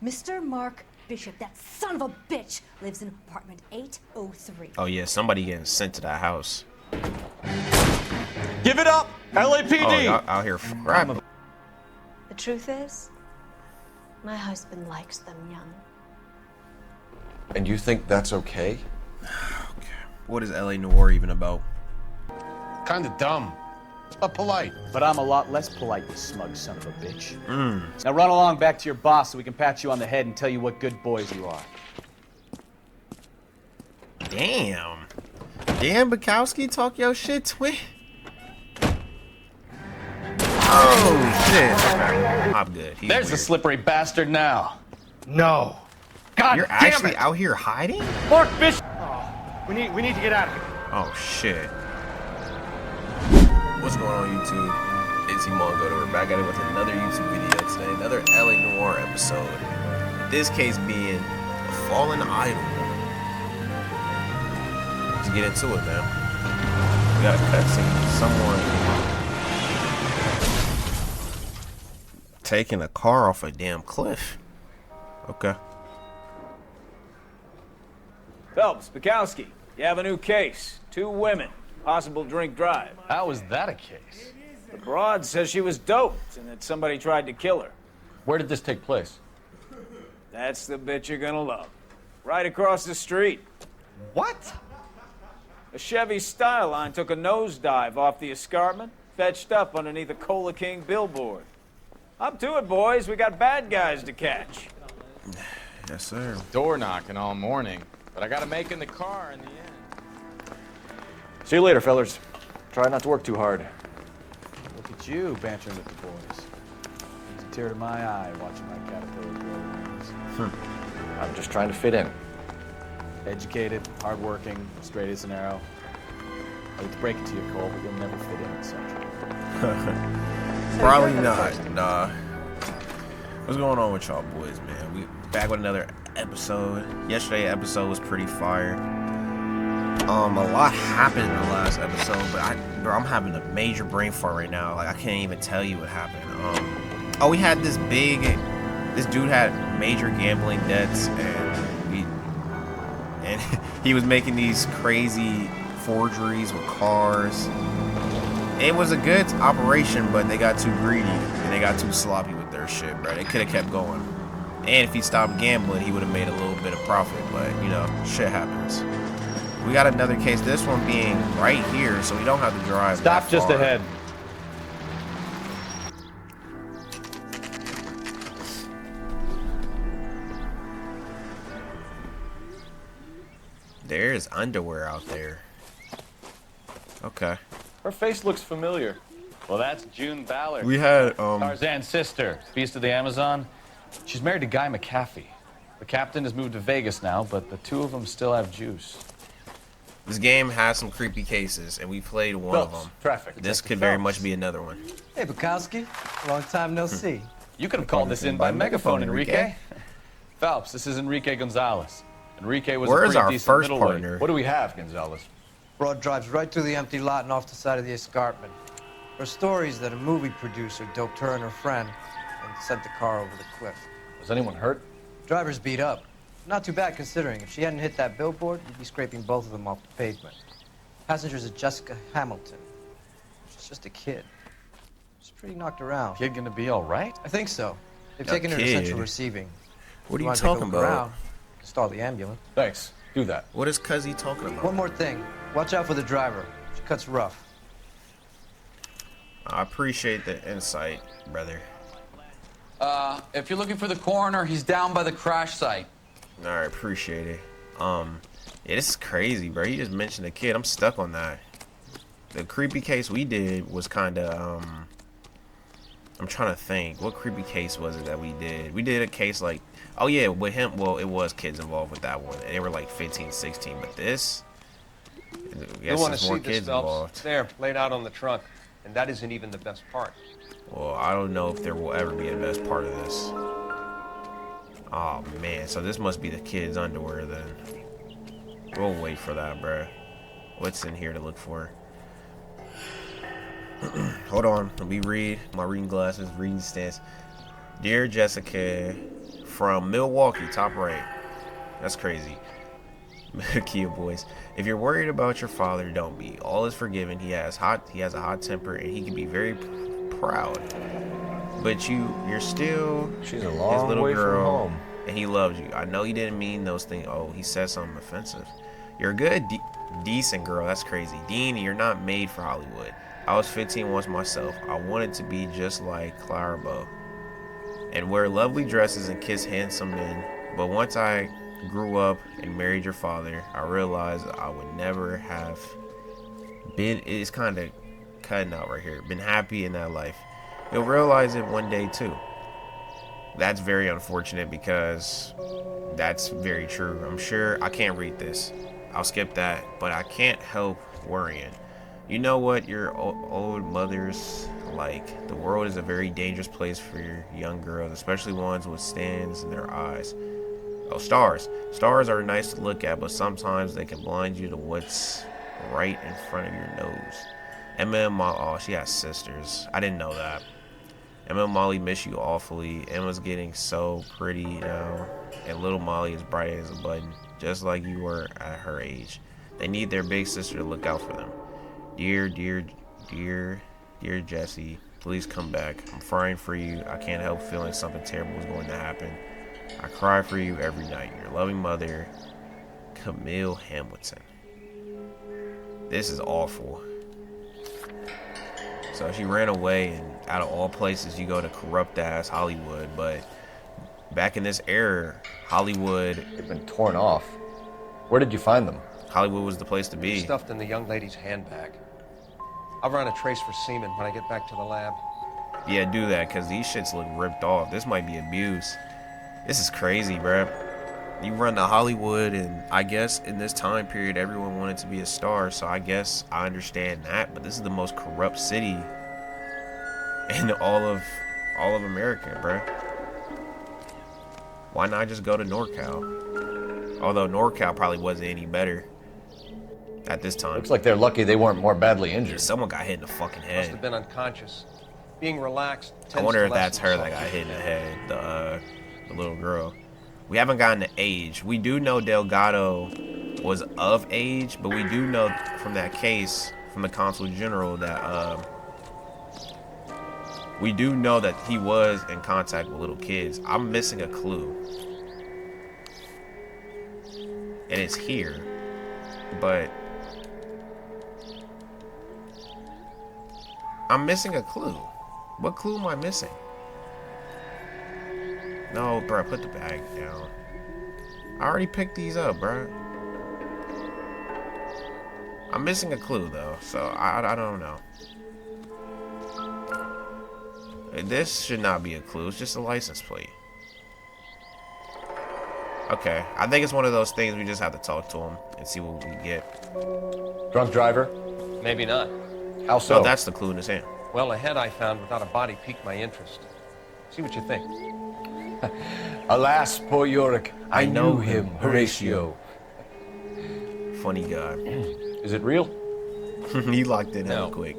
Mr. Mark Bishop, that son of a bitch, lives in apartment 803. Oh yeah, somebody getting sent to that house. Give it up, LAPD! Oh, y'all out here rapping. The truth is, my husband likes them young. And you think that's okay? Okay. What is LA Noire even about? Kinda dumb, but polite. But I'm a lot less polite, you smug son of a bitch. Now run along back to your boss so we can pat you on the head and tell you what good boys you are. Damn. Damn, Bukowski, talk your shit, twin. Oh, shit. Okay. I'm good. He's There's weird. the slippery bastard now. No. God You're damn actually it. out here hiding? Mark Bishop! Oh, we need to get out of here. Oh, shit. What's going on, YouTube? It's xImanGoated. We're back at it with another YouTube video today. Another LA Noire episode. In this case being a fallen idol. Let's get into it, man. We got a cutscene. Someone taking a car off a damn cliff. Okay. Phelps, Bukowski, you have a new case. 2 women, possible drink drive. How is that a case? The broad says she was doped and that somebody tried to kill her. Where did this take place? That's the bit you're gonna love. Right across the street. What? A Chevy Styline took a nosedive off the escarpment, fetched up underneath a Cola King billboard. Up to it, boys. We got bad guys to catch. Yes, sir. Door knocking all morning, but I gotta make in the car in the end. See you later, fellas. Try not to work too hard. Look at you bantering with the boys. It's a tear to my eye watching my caterpillars grow wings. I'm just trying to fit in. Educated, hardworking, straight as an arrow. I hate to break it to you, Cole, but you'll never fit in Central. Probably not. Nah. What's going on with y'all boys, man? We back with another episode. Yesterday's episode was pretty fire. A lot happened in the last episode, but I'm having a major brain fart right now. Like, I can't even tell you what happened. Oh, we had this dude had major gambling debts, and he was making these crazy forgeries with cars. It was a good operation, but they got too greedy and they got too sloppy with their shit, bro. They could have kept going. And if he stopped gambling, he would have made a little bit of profit, but you know, shit happens. We got another case, this one being right here, so we don't have to drive. Stop just ahead. There's underwear out there. Okay. Her face looks familiar. Well, that's June Ballard. We had Tarzan's sister, Beast of the Amazon. She's married to Guy McAfee. The captain has moved to Vegas now, but the two of them still have juice. this game has some creepy cases, and we played one of them. Traffic. This could very much be another one. Hey, Bukowski. Long time no see. You could have called this in by megaphone, Enrique. Phelps, this is Enrique Gonzalez. Enrique was Where's a our pretty decent first middleweight. partner? What do we have, Gonzalez? Broad drives right through the empty lot and off the side of the escarpment. Her story is that a movie producer doped her and her friend and sent the car over the cliff. Was anyone hurt? Driver's beat up. Not too bad considering. If she hadn't hit that billboard, you'd be scraping both of them off the pavement. Passenger's a Jessica Hamilton. She's just a kid. She's pretty knocked around. Kid gonna be all right? I think so. They've A taken her to kid? central receiving. What are you wanna take a talking look about? around, stall the ambulance. Thanks. Do that. What is Cuzzy talking about? One more thing. Watch out for the driver. She cuts rough. I appreciate the insight, brother. If you're looking for the coroner, he's down by the crash site. All right, appreciate it. Yeah, this is crazy, bro. You just mentioned a kid. I'm stuck on that. The creepy case we did was kind of, I'm trying to think. What creepy case was it that we did? We did a case like, oh yeah, with him, well, it was kids involved with that one. And they were like 15, 16, but this, You want to there's more see this, kids Phelps? involved. There, laid out on the trunk. And that isn't even the best part. Well, I don't know if there will ever be a best part of this. Oh man, so this must be the kids' underwear then. We'll wait for that, bruh. What's in here to look for? Hold on, let me read. My reading glasses, reading stance. Dear Jessica, from Milwaukee, top right. That's crazy. Kia boys. If you're worried about your father, don't be. All is forgiven. He has a hot temper, and he can be very proud. But you're still She's a his long little way from girl, home. and he loves you. I know he didn't mean those things. Oh, he said something offensive. You're a good, decent girl. That's crazy. Dean, you're not made for Hollywood. I was 15 once myself. I wanted to be just like Clara Bow and wear lovely dresses and kiss handsome men. But once I grew up and married your father, I realized I would never have been. It's kind of cutting out right here. Been happy in that life. You'll realize it one day too. That's very unfortunate because that's very true. I'm sure I can't read this. I'll skip that, but I can't help worrying. You know what your old mother's like. The world is a very dangerous place for your young girls, especially ones with stands in their eyes. Oh, stars. Stars are nice to look at, but sometimes they can blind you to what's right in front of your nose. Emma and Molly, oh, she has sisters. I didn't know that. Emma and Molly miss you awfully. Emma's getting so pretty now, and little Molly is bright as a button, just like you were at her age. They need their big sister to look out for them. Dear Jesse, please come back. I'm crying for you. I can't help feeling something terrible is going to happen. I cry for you every night. Your loving mother, Camille Hamilton. This is awful. So she ran away, and out of all places, you go to corrupt ass Hollywood. But back in this era, Hollywood, They've been torn off. Where did you find them? Hollywood was the place to be. Stuffed in the young lady's handbag. I'll run a trace for semen when I get back to the lab. Yeah, do that, because these shits look ripped off. This might be abuse. This is crazy, bruh. You run to Hollywood, and I guess in this time period, everyone wanted to be a star, so I guess I understand that, but this is the most corrupt city in all of America, bruh. Why not just go to NorCal? Although NorCal probably wasn't any better at this time. Looks like they're lucky they weren't more badly injured. Someone got hit in the fucking head. Must have been unconscious. Being relaxed. I wonder if that's her that got hit in the head, the little girl. We haven't gotten to age. We do know Delgado was of age, but we do know from that case, from the Consul General, that we do know that he was in contact with little kids. I'm missing a clue. And it's here, but I'm missing a clue. What clue am I missing? No, bro, put the bag down. I already picked these up, bro. I'm missing a clue, though, so I don't know. This should not be a clue. It's just a license plate. Okay, I think it's one of those things we just have to talk to him and see what we get. Drunk driver? Maybe not. How so? No, that's the clue in his hand. Well, a head I found without a body piqued my interest. See what you think. Alas, poor Yorick. I know knew him, Horatio. Funny guy. Is it real? He locked in hella No. quick.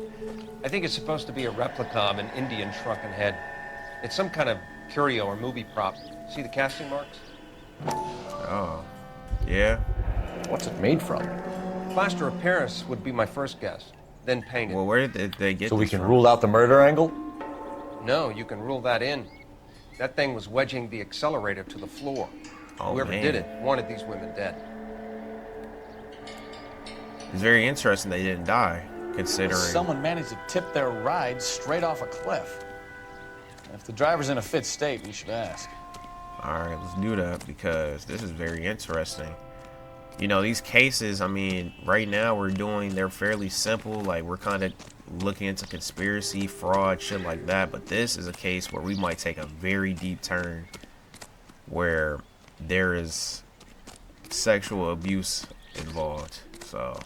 I think it's supposed to be a replica of an Indian shrunken head. It's some kind of curio or movie prop. See the casting marks? Oh, yeah. What's it made from? Plaster of Paris would be my first guess. Then painted. Well, where did they get So we this can from? rule out the murder angle? No, you can rule that in. That thing was wedging the accelerator to the floor. Oh, Whoever man. did it wanted these women dead. It's very interesting they didn't die, considering. Someone managed to tip their ride straight off a cliff. If the driver's in a fit state, you should ask. All right, let's do that because this is very interesting. You know, these cases, I mean, right now they're fairly simple. Like, we're kind of looking into conspiracy, fraud, shit like that. But this is a case where we might take a very deep turn where there is sexual abuse involved. So,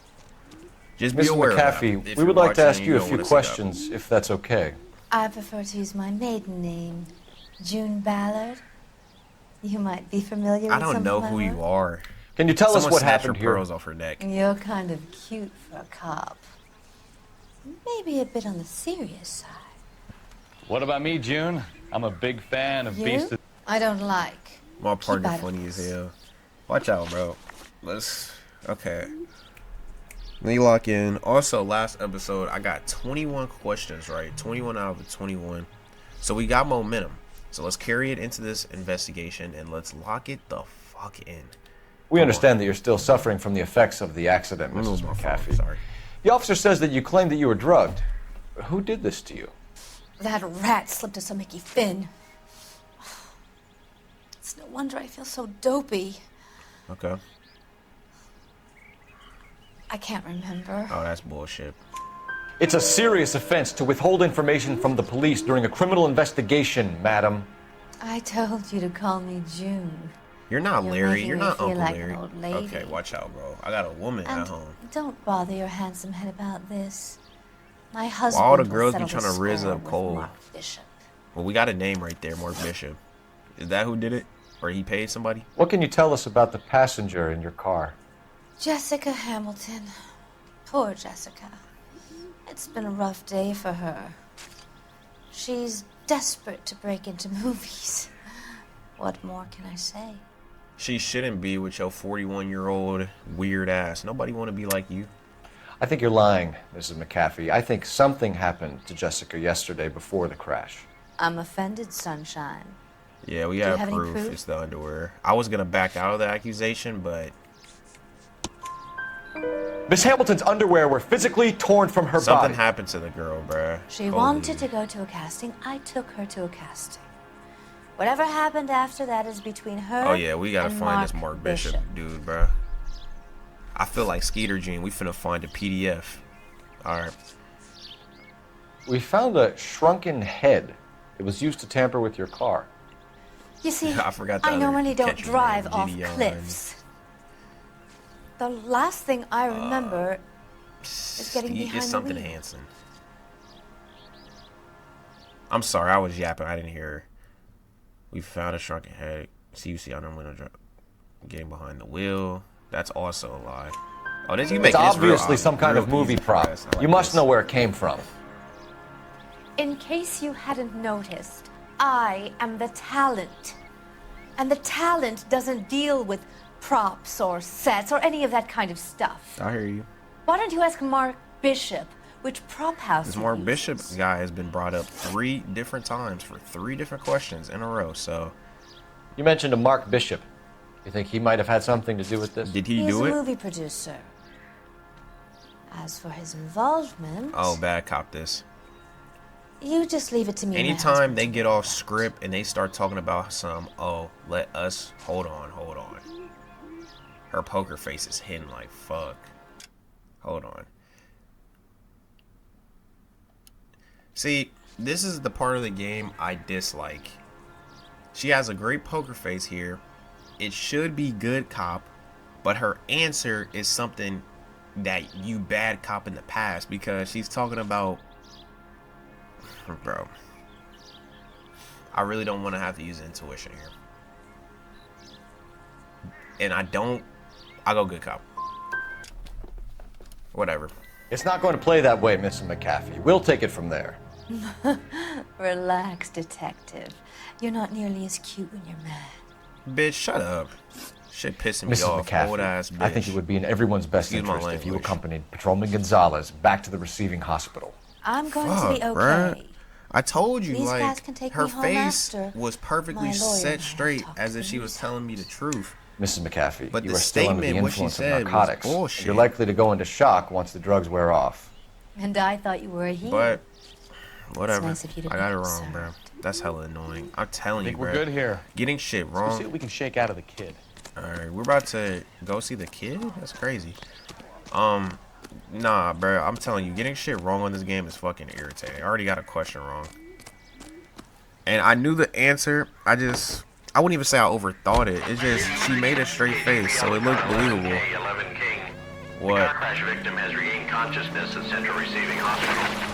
just be Mr. aware of that. McAfee, If we you're would like to watching ask and you a don't few wanna see that. questions, if that's okay. I prefer to use my maiden name, June Ballard. You might be familiar with I don't some know of my who you work. are. Can you tell us Someone what snatched happened her here? pearls off her neck. You're kind of cute for a cop. Maybe a bit on the serious side. What about me, June? I'm a big fan of You? Beast of... I don't like My partner out of funny as this. hell. Watch out, bro. Okay. Let me lock in. Also, last episode, I got 21 questions right. 21 out of the 21. So we got momentum. So let's carry it into this investigation and let's lock it the fuck in. We understand that you're still suffering from the effects of the accident, Mrs. Mrs. McAfee. Sorry. The officer says that you claimed that you were drugged. Who did this to you? That rat slipped us a Mickey Finn. It's no wonder I feel so dopey. Okay. I can't remember. Oh, that's bullshit. It's a serious offense to withhold information from the police during a criminal investigation, madam. I told you to call me June. You're not You're Larry. making You're me not feel Uncle like an Larry. old lady. Okay, watch out, bro. I got a woman And at home. don't bother your handsome head about this. My husband all the will girls be settle trying the to riz score up with Cole. Mark Bishop. Well, we got a name right there, Mark Bishop. Is that who did it? Or he paid somebody? What can you tell us about the passenger in your car? Jessica Hamilton. Poor Jessica. It's been a rough day for her. She's desperate to break into movies. What more can I say? She shouldn't be with your 41-year-old weird ass. Nobody want to be like you. I think you're lying, Mrs. McAfee. I think something happened to Jessica yesterday before the crash. I'm offended, Sunshine. Yeah, we you have have any proof. proof? It's the underwear. I was going to back out of the accusation, but Miss Hamilton's underwear were physically torn from her something body. happened to the girl, bruh. She wanted to go to a casting. I took her to a casting. Whatever happened after that is between her. Oh, yeah, we got to and find this Mark Bishop dude, bruh. I feel like Skeeter Gene. We finna find a PDF. Alright. We found a shrunken head. It was used to tamper with your car. You see, I forgot the I other normally don't catcher's drive name, off Gideon. cliffs. The last thing I remember is getting behind It's the something wheel. Hanson. I'm sorry, I was yapping. I didn't hear her. We found a shrunken head. CUC on window getting behind the wheel. That's also a lie. Oh, this you make It's this real obviously some kind real of movie easy prop. for us. I like You must this. know where it came from. In case you hadn't noticed, I am the talent. And the talent doesn't deal with props or sets or any of that kind of stuff. I hear you. Why don't you ask Mark Bishop which prop house This he Mark uses? Bishop guy has been brought up 3 different times for 3 different questions in a row. So, You mentioned a Mark Bishop. You think he might have had something to do with this? did he He's do a it? movie producer. As for his involvement, Oh, bad cop this. you just leave it to me. and my Anytime husband they to get work off out. script and they start talking about let us, hold on. Her poker face is hidden like fuck. Hold on. See, this is the part of the game I dislike. She has a great poker face here. It should be good cop, but her answer is something that you bad cop in the past because she's talking about, bro. I really don't want to have to use intuition here. And I go good cop. Whatever. It's not going to play that way, Mrs. McAfee. We'll take it from there. Relax, detective. You're not nearly as cute when you're mad. Bitch, shut up. Shit pissing me Mrs. off. Old ass McAfee, bitch. I think it would be in everyone's best Excuse my interest if you language. accompanied Patrolman Gonzalez back to the receiving hospital. I'm going Fuck, to be okay. bruh. I told you, These guys like, can take her me home face after was perfectly my lawyer set and I straight talk as to if the she was news telling me the truth. Mrs. McAfee, But you the are still under the statement, what she influence of said was narcotics. bullshit. You're likely to go into shock once the drugs wear off. And I thought you were a hero. But, whatever. nice of you to I got be it wrong, bro. concerned. That's hella annoying. I'm telling I you, think bro. we're good here. Getting shit Let's see what wrong. we can shake out of the kid. Alright, we're about to go see the kid? That's crazy. Nah, bro. I'm telling you, getting shit wrong on this game is fucking irritating. I already got a question wrong. And I knew the answer. I wouldn't even say I overthought it. It's just, she made a straight face, so it looked believable. What? Crash victim has regained consciousness at Central Receiving Hospital.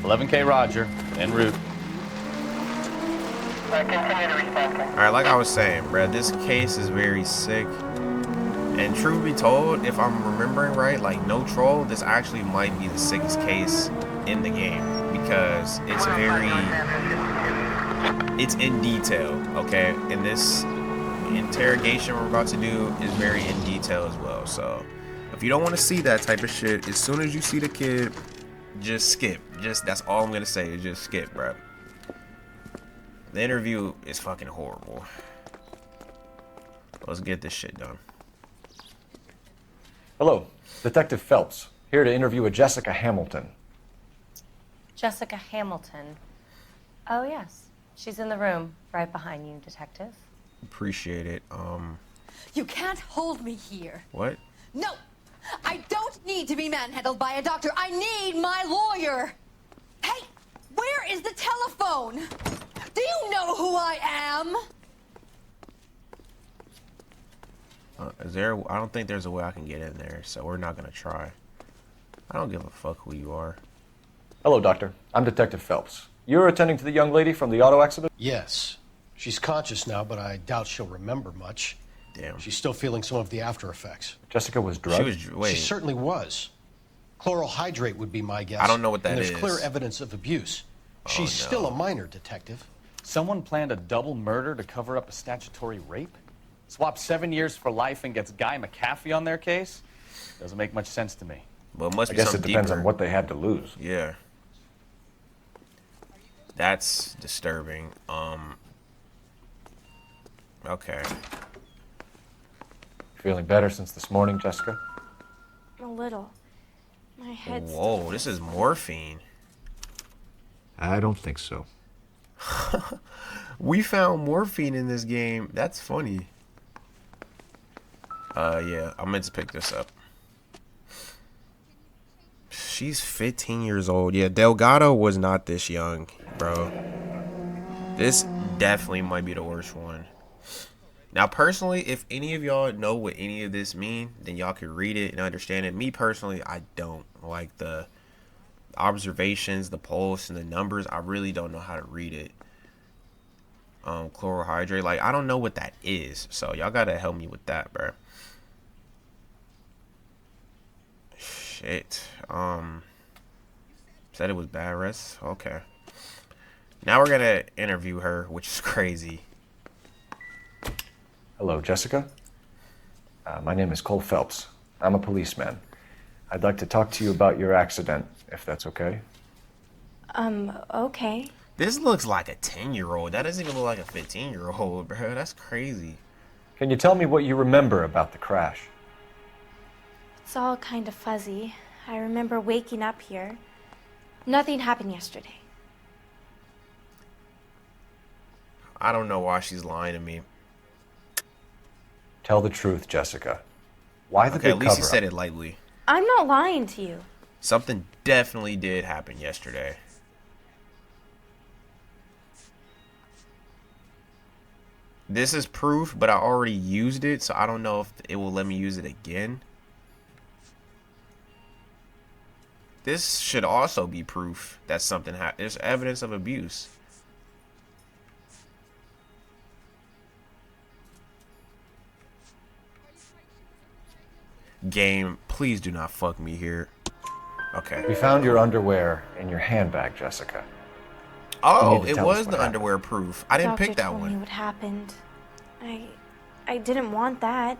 11K Roger, en route. Alright, like I was saying, bruh, this case is very sick. And truth be told, if I'm remembering right, like no troll, this actually might be the sickest case in the game because it's very it's in detail, okay? And this interrogation we're about to do is very in detail as well. So if you don't want to see that type of shit, as soon as you see the kid, just skip. Just that's all I'm gonna say is just skip, bro. The interview is fucking horrible. Let's get this shit done. Hello, Detective Phelps, here to interview a Jessica Hamilton. Jessica Hamilton. Oh, yes. She's in the room right behind you, Detective. Appreciate it. You can't hold me here. What? No! I don't need to be manhandled by a doctor. I need my lawyer. Hey, where is the telephone? Do you know who I am? Is there? I don't think there's a way I can get in there, so we're not gonna try. I don't give a fuck who you are. Hello, Doctor. I'm Detective Phelps. You're attending to the young lady from the auto accident? Yes. She's conscious now, but I doubt she'll remember much. Damn. She's still feeling some of the after effects. Jessica was drugged? She certainly was. Chloral hydrate would be my guess. I don't know what that and is. there's clear evidence of abuse. She's still a minor, Detective. Someone planned a double murder to cover up a statutory rape? Swap 7 years for life and gets Guy McAfee on their case? Doesn't make much sense to me. Well, it must I be guess it something depends deeper. on what they had to lose. Yeah. That's disturbing. Okay. Feeling better since this morning, Jessica? A little. My head's Whoa, this is morphine. I don't think so. We found morphine in this game. That's funny. Yeah, I meant to pick this up. She's 15 years old. Yeah, Delgado was not this young, bro. This definitely might be the worst one. Now, personally, if any of y'all know what any of this mean, then y'all can read it and understand it. Me, personally, I don't. Like, the observations, the pulse, and the numbers, I really don't know how to read it. Chloral hydrate, like, I don't know what that is. So, y'all gotta help me with that, bro. Shit. Said it was bad rest. Okay. Now we're gonna interview her, which is crazy. Hello, Jessica. My name is Cole Phelps. I'm a policeman. I'd like to talk to you about your accident, if that's okay. Okay. This looks like a 10-year-old. That doesn't even look like a 15-year-old, bro. That's crazy. Can you tell me what you remember about the crash? It's all kind of fuzzy. I remember waking up here. Nothing happened yesterday. I don't know why she's lying to me. Tell the truth, Jessica. Why the Okay, big at least you cover-up? said it lightly. I'm not lying to you. Something definitely did happen yesterday. This is proof, but I already used it, so I don't know if it will let me use it again. This should also be proof that something happened. There's evidence of abuse. Game, please do not fuck me here. Okay. We found your underwear in your handbag, Jessica. Oh, You need to it tell us was what the happened. underwear proof. I didn't Doctor pick that told me one. what happened. I didn't want that.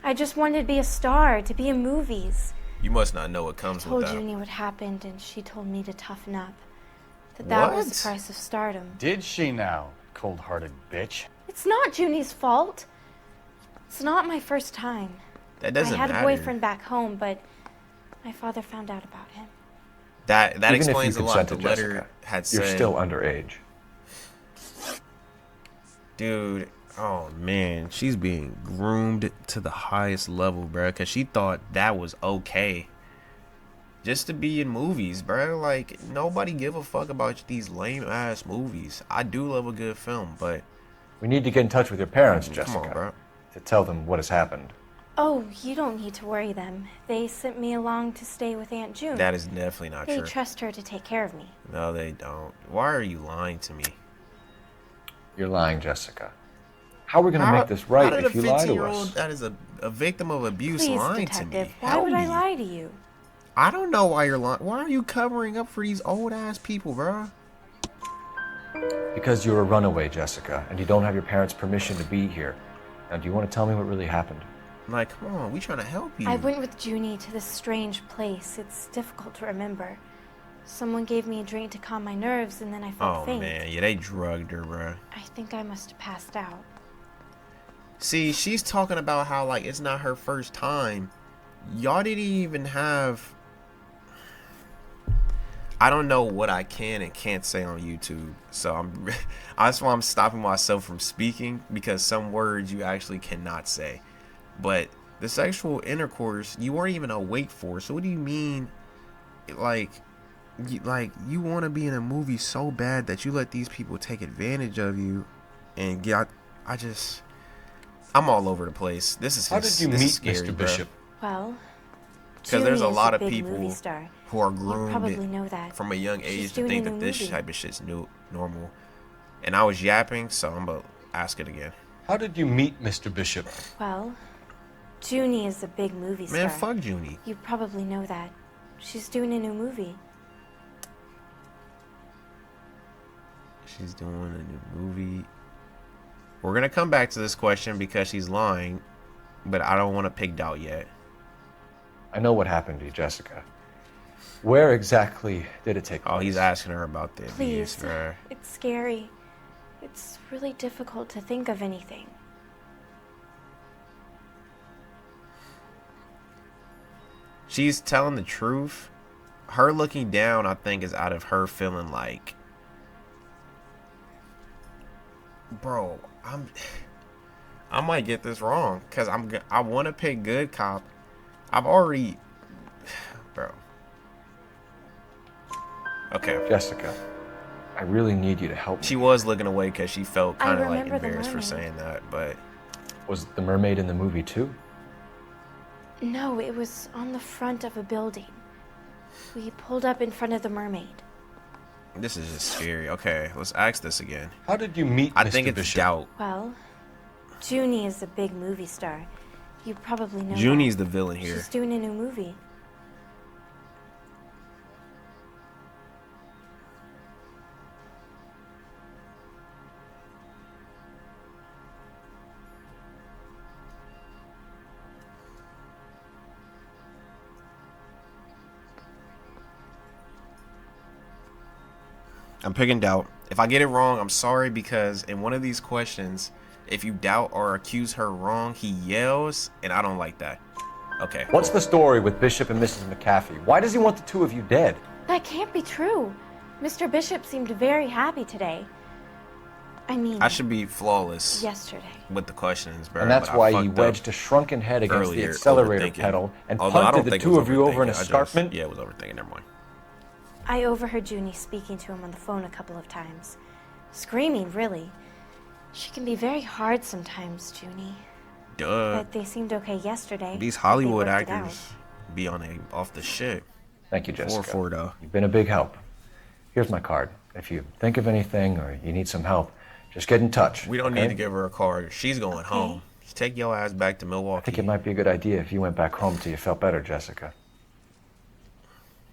I just wanted to be a star, to be in movies. You must not know what comes I with told that. Junie what happened, and she told me to toughen up. That was What? the price of stardom. Did she now, cold-hearted bitch? It's not Junie's fault. It's not my first time. That doesn't I had matter. a boyfriend back home, but my father found out about him. That Even explains if a you lot. The consented, letter Jessica, had you're said, still underage. dude, oh man, she's being groomed to the highest level, bro, because she thought that was okay. Just to be in movies, bro. Like, nobody give a fuck about these lame ass movies. I do love a good film, but We need to get in touch with your parents, Come Jessica, on, bro. to tell them what has happened. Oh, you don't need to worry them. They sent me along to stay with Aunt June. that is definitely not They true. trust her to take care of me. No, they don't. Why are you lying to me? You're lying, Jessica. How are we going to How- make this right how did if a you lie to 15-year-old us? that is a victim of abuse Please, lying detective, to me? why Help would I me. lie to you? I don't know why you're lying. Why are you covering up for these old ass people, bro? Because you're a runaway, Jessica, and you don't have your parents' permission to be here. Now, do you want to tell me what really happened? Like, come on, we trying to help you. I went with Junie to this strange place. It's difficult to remember. Someone gave me a drink to calm my nerves, and then I felt faint. Oh, man. Yeah, they drugged her, bro. I think I must have passed out. See, she's talking about how, like, it's not her first time. Y'all didn't even have... I don't know what I can and can't say on YouTube. So that's why I'm stopping myself from speaking, because some words you actually cannot say. But the sexual intercourse, you weren't even awake for. So what do you mean, like you want to be in a movie so bad that you let these people take advantage of you and get... I'm all over the place. This is How did you meet Mr. Bishop? Well, because there's a Junie is lot of big people movie star. who are You groomed probably know that. from a young age She's to doing think a that new this movie. type of shit's normal. And I was yapping, so I'm gonna ask it again. How did you meet Mr. Bishop? Well, Junie is a big movie star. Man, fuck Junie. You probably know that. She's doing a new movie. She's doing a new movie. We're gonna come back to this question because she's lying, but I don't want to pick doubt yet. I know what happened to you, Jessica. Where exactly did it take place? Oh, he's asking her about the Please, abuse, bro. it's scary. It's really difficult to think of anything. She's telling the truth. Her looking down, I think, is out of her feeling like, bro, I might get this wrong because I want to pick good cop. I've already, bro. Okay. Jessica, I really need you to help me. She was looking away because she felt kind of like remember the embarrassed for mermaid. saying that, but Was the mermaid in the movie too? No, it was on the front of a building. We pulled up in front of the mermaid. this is just scary. Okay, let's ask this again. How did you meet I Mr. think it's Bishop? doubt. Well, Junie is a big movie star. You probably know Junie's that. the villain here. She's doing a new movie. I'm picking doubt. If I get it wrong, I'm sorry, because in one of these questions, if you doubt or accuse her wrong, he yells, and I don't like that. Okay. What's the story with Bishop and Mrs. McAfee? Why does he want the two of you dead? That can't be true. Mr. Bishop seemed very happy today. I mean, I should be flawless yesterday. with the questions, bro. And that's but I why he fucked up wedged a shrunken head against the earlier, accelerator overthinking. pedal and Although I don't punted the think it two was of you over an overthinking. I just- escarpment. Yeah, it was overthinking. Never mind. I overheard Junie speaking to him on the phone a couple of times. Screaming, really. She can be very hard sometimes, Junie. Duh. But they seemed okay yesterday. These They Hollywood worked it out. actors be off the shit. Thank you, Jessica. 4-4 though. You've been a big help. Here's my card. If you think of anything or you need some help, just get in touch. We don't okay? need to give her a card. She's going home. Take your ass back to Milwaukee. I think it might be a good idea if you went back home till you felt better, Jessica.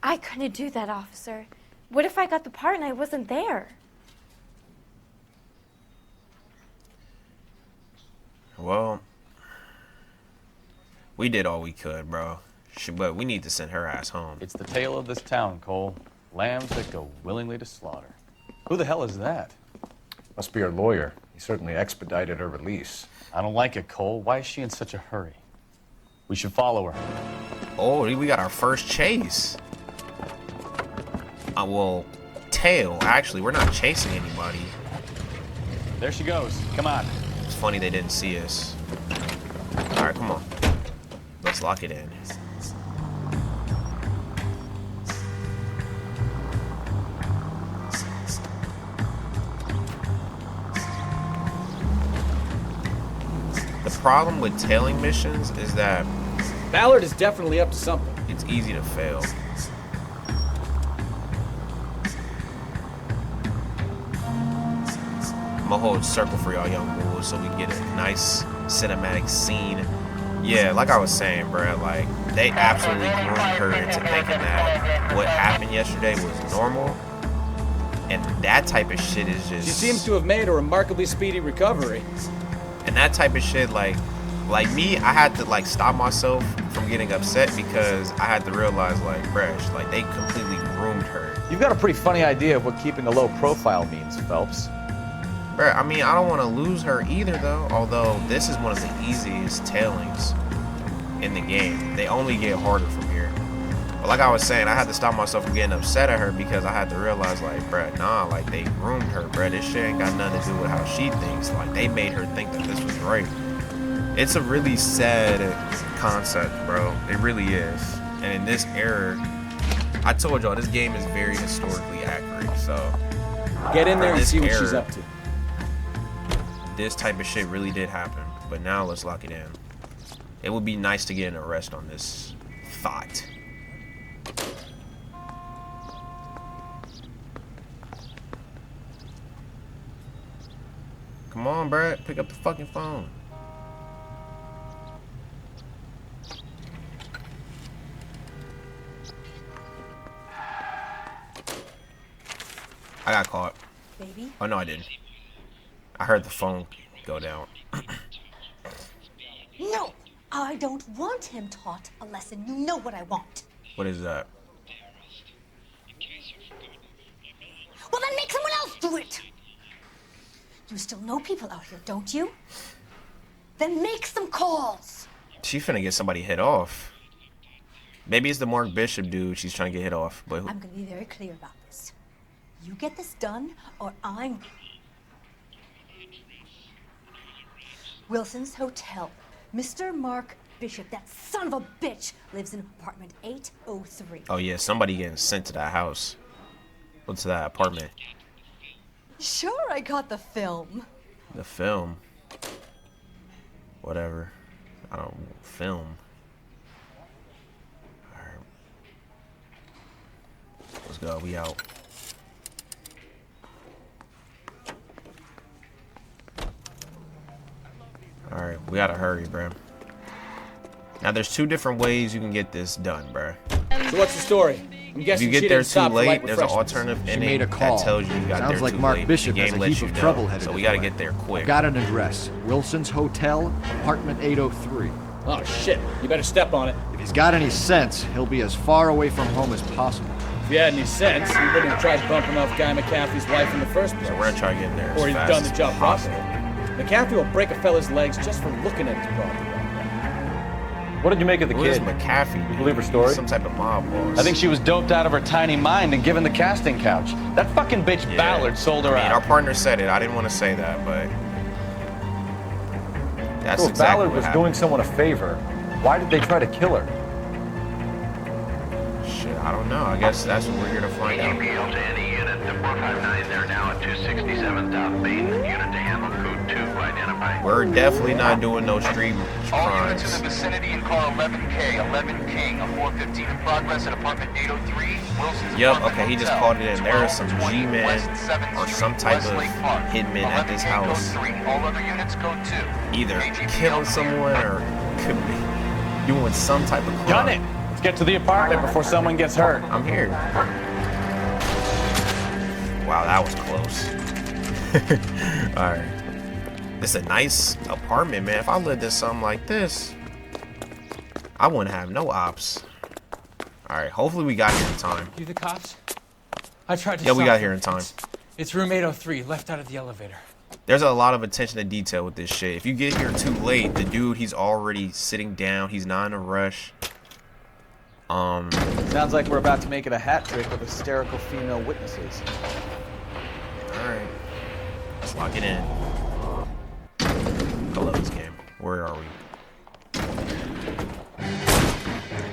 I couldn't do that, officer. What if I got the part and I wasn't there? Well, we did all we could, bro. But we need to send her ass home. It's the tale of this town, Cole. Lambs that go willingly to slaughter. Who the hell is that? Must be her lawyer. He certainly expedited her release. I don't like it, Cole. Why is she in such a hurry? We should follow her. Oh, we got our first chase. Well, tail. Actually, we're not chasing anybody. There she goes. Come on. It's funny they didn't see us. All right, come on. Let's lock it in. The problem with tailing missions is that Ballard is definitely up to something. it's easy to fail. I'm gonna hold circle for y'all young bulls so we can get a nice cinematic scene. Yeah, like I was saying, bro, like they absolutely groomed her into thinking that what happened yesterday was normal. And that type of shit is just... She seems to have made a remarkably speedy recovery. And that type of shit, like me, I had to like stop myself from getting upset because I had to realize, like, bruh, like they completely groomed her. You've got a pretty funny idea of what keeping a low profile means, Phelps. Bruh, I mean, I don't want to lose her either, though. Although this is one of the easiest tailings in the game. They only get harder from here. But like I was saying, I had to stop myself from getting upset at her because I had to realize, like, bruh, nah, like they groomed her, bruh. This shit ain't got nothing to do with how she thinks. Like, they made her think that this was right. It's a really sad concept, bro. It really is. And in this era, I told y'all, this game is very historically accurate. So get in there and see what she's up to. This type of shit really did happen. But now let's lock it in. It would be nice to get an arrest on this thought. Come on, Brad. Pick up the fucking phone. I got caught. Baby? Oh, no, I didn't. I heard the phone go down. No! I don't want him taught a lesson. You know what I want. What is that? Well, then make someone else do it! You still know people out here, don't you? Then make some calls! She finna get somebody hit off. Maybe it's the Mark Bishop dude she's trying to get hit off. But I'm gonna be very clear about this. You get this done, or I'm... Wilson's Hotel. Mr. Mark Bishop, that son of a bitch, lives in apartment 803. oh yeah, somebody getting sent to that house. What's that apartment? Sure, I got the film. The film. Whatever. I don't film. Alright. Let's go, we out. Alright, we gotta hurry, bruh. Now there's two different ways you can get this done, bruh. So what's the story? I'm If guessing you get she there didn't too stop for late, light there's an refreshments. alternative She ending made a call. that tells you you got Sounds there like too Mark late. Bishop the game has a lets heap you of know. trouble headed So we his gotta way. get there quick. Got an address. Wilson's Hotel, apartment 803. Oh shit, you better step on it. If he's got any sense, he'll be as far away from home as possible. If he had any sense, he wouldn't have tried bumping off Guy McCaffrey's wife in the first place. So we're gonna try to get there as Or he'd fast done the as job possible. properly. McCaffrey will break a fella's legs just for looking at his property. What did you make of the Who kid? is McCaffrey? You believe her story? Some type of mob boss. I think she was doped out of her tiny mind and given the casting couch. That fucking bitch Yeah. Ballard sold her I mean, out. our partner said it. I didn't want to say that, but that's So if exactly Ballard what was happened. doing someone a favor, why did they try to kill her? Shit, I don't know. I guess that's what we're here to find out. APL to any unit. The 459, they're now at 267 South Main. Unit to handle code 2 identified. We're definitely not doing no street All units crimes. in the vicinity in car 11K, 11 King, a 415 in progress at apartment 803, Wilson's Yep, apartment okay, he just hotel, called it in. There is some 1220 G-men West 7th or Street, some type of Westlake Park. hitman at this 11K code house. 3. All other units code 2. Either AGPL killing clear. someone or could be doing some type of crime. Gun it! Let's get to the apartment before someone gets hurt. I'm here. Wow, that was close. Alright. This is a nice apartment, man. If I lived in something like this, I wouldn't have no ops. Alright, hopefully we got here in time. You the cops? I tried to Yeah, we stop got them. here in time. It's room 803, left out of the elevator. There's a lot of attention to detail with this shit. If you get here too late, the dude, he's already sitting down. He's not in a rush. Sounds like we're about to make it a hat trick with hysterical female witnesses. Alright. Let's lock it in. I love this game. Where are we?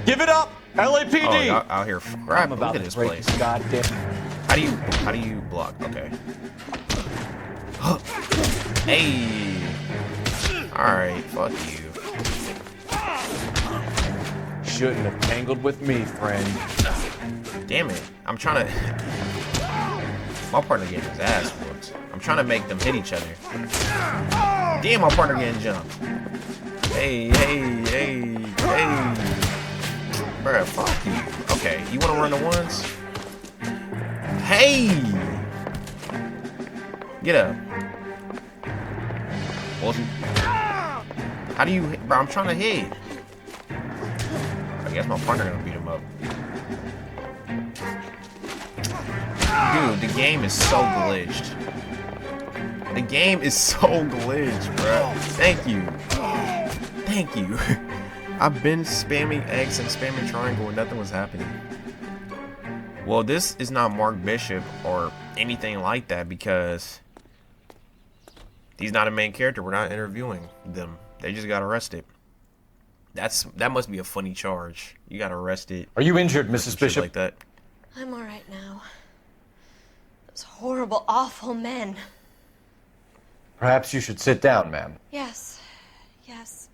Give it up! LAPD! Oh, y'all out here crap. Look at this place. Goddamn. How do you block? Okay. Hey. Alright, fuck you. Shouldn't have tangled with me, friend. Damn it. I'm trying to... My partner getting his ass whooped. I'm trying to make them hit each other. Damn, my partner getting jumped. Hey. Bruh, fuck you. Okay, you wanna run the ones? Hey! Get up. Well, how do you... Bro, I'm trying to hit. I guess my partner gonna beat him up. Dude, the game is so glitched. The game is so glitched, bro. Thank you. Thank you. I've been spamming X and spamming triangle and nothing was happening. Well, this is not Mark Bishop or anything like that because he's not a main character. We're not interviewing them. They just got arrested. That must be a funny charge. You got arrested. Are you injured, Mrs. Bishop? Like that. I'm all right now. Those horrible, awful men. Perhaps you should sit down, ma'am. Yes, yes.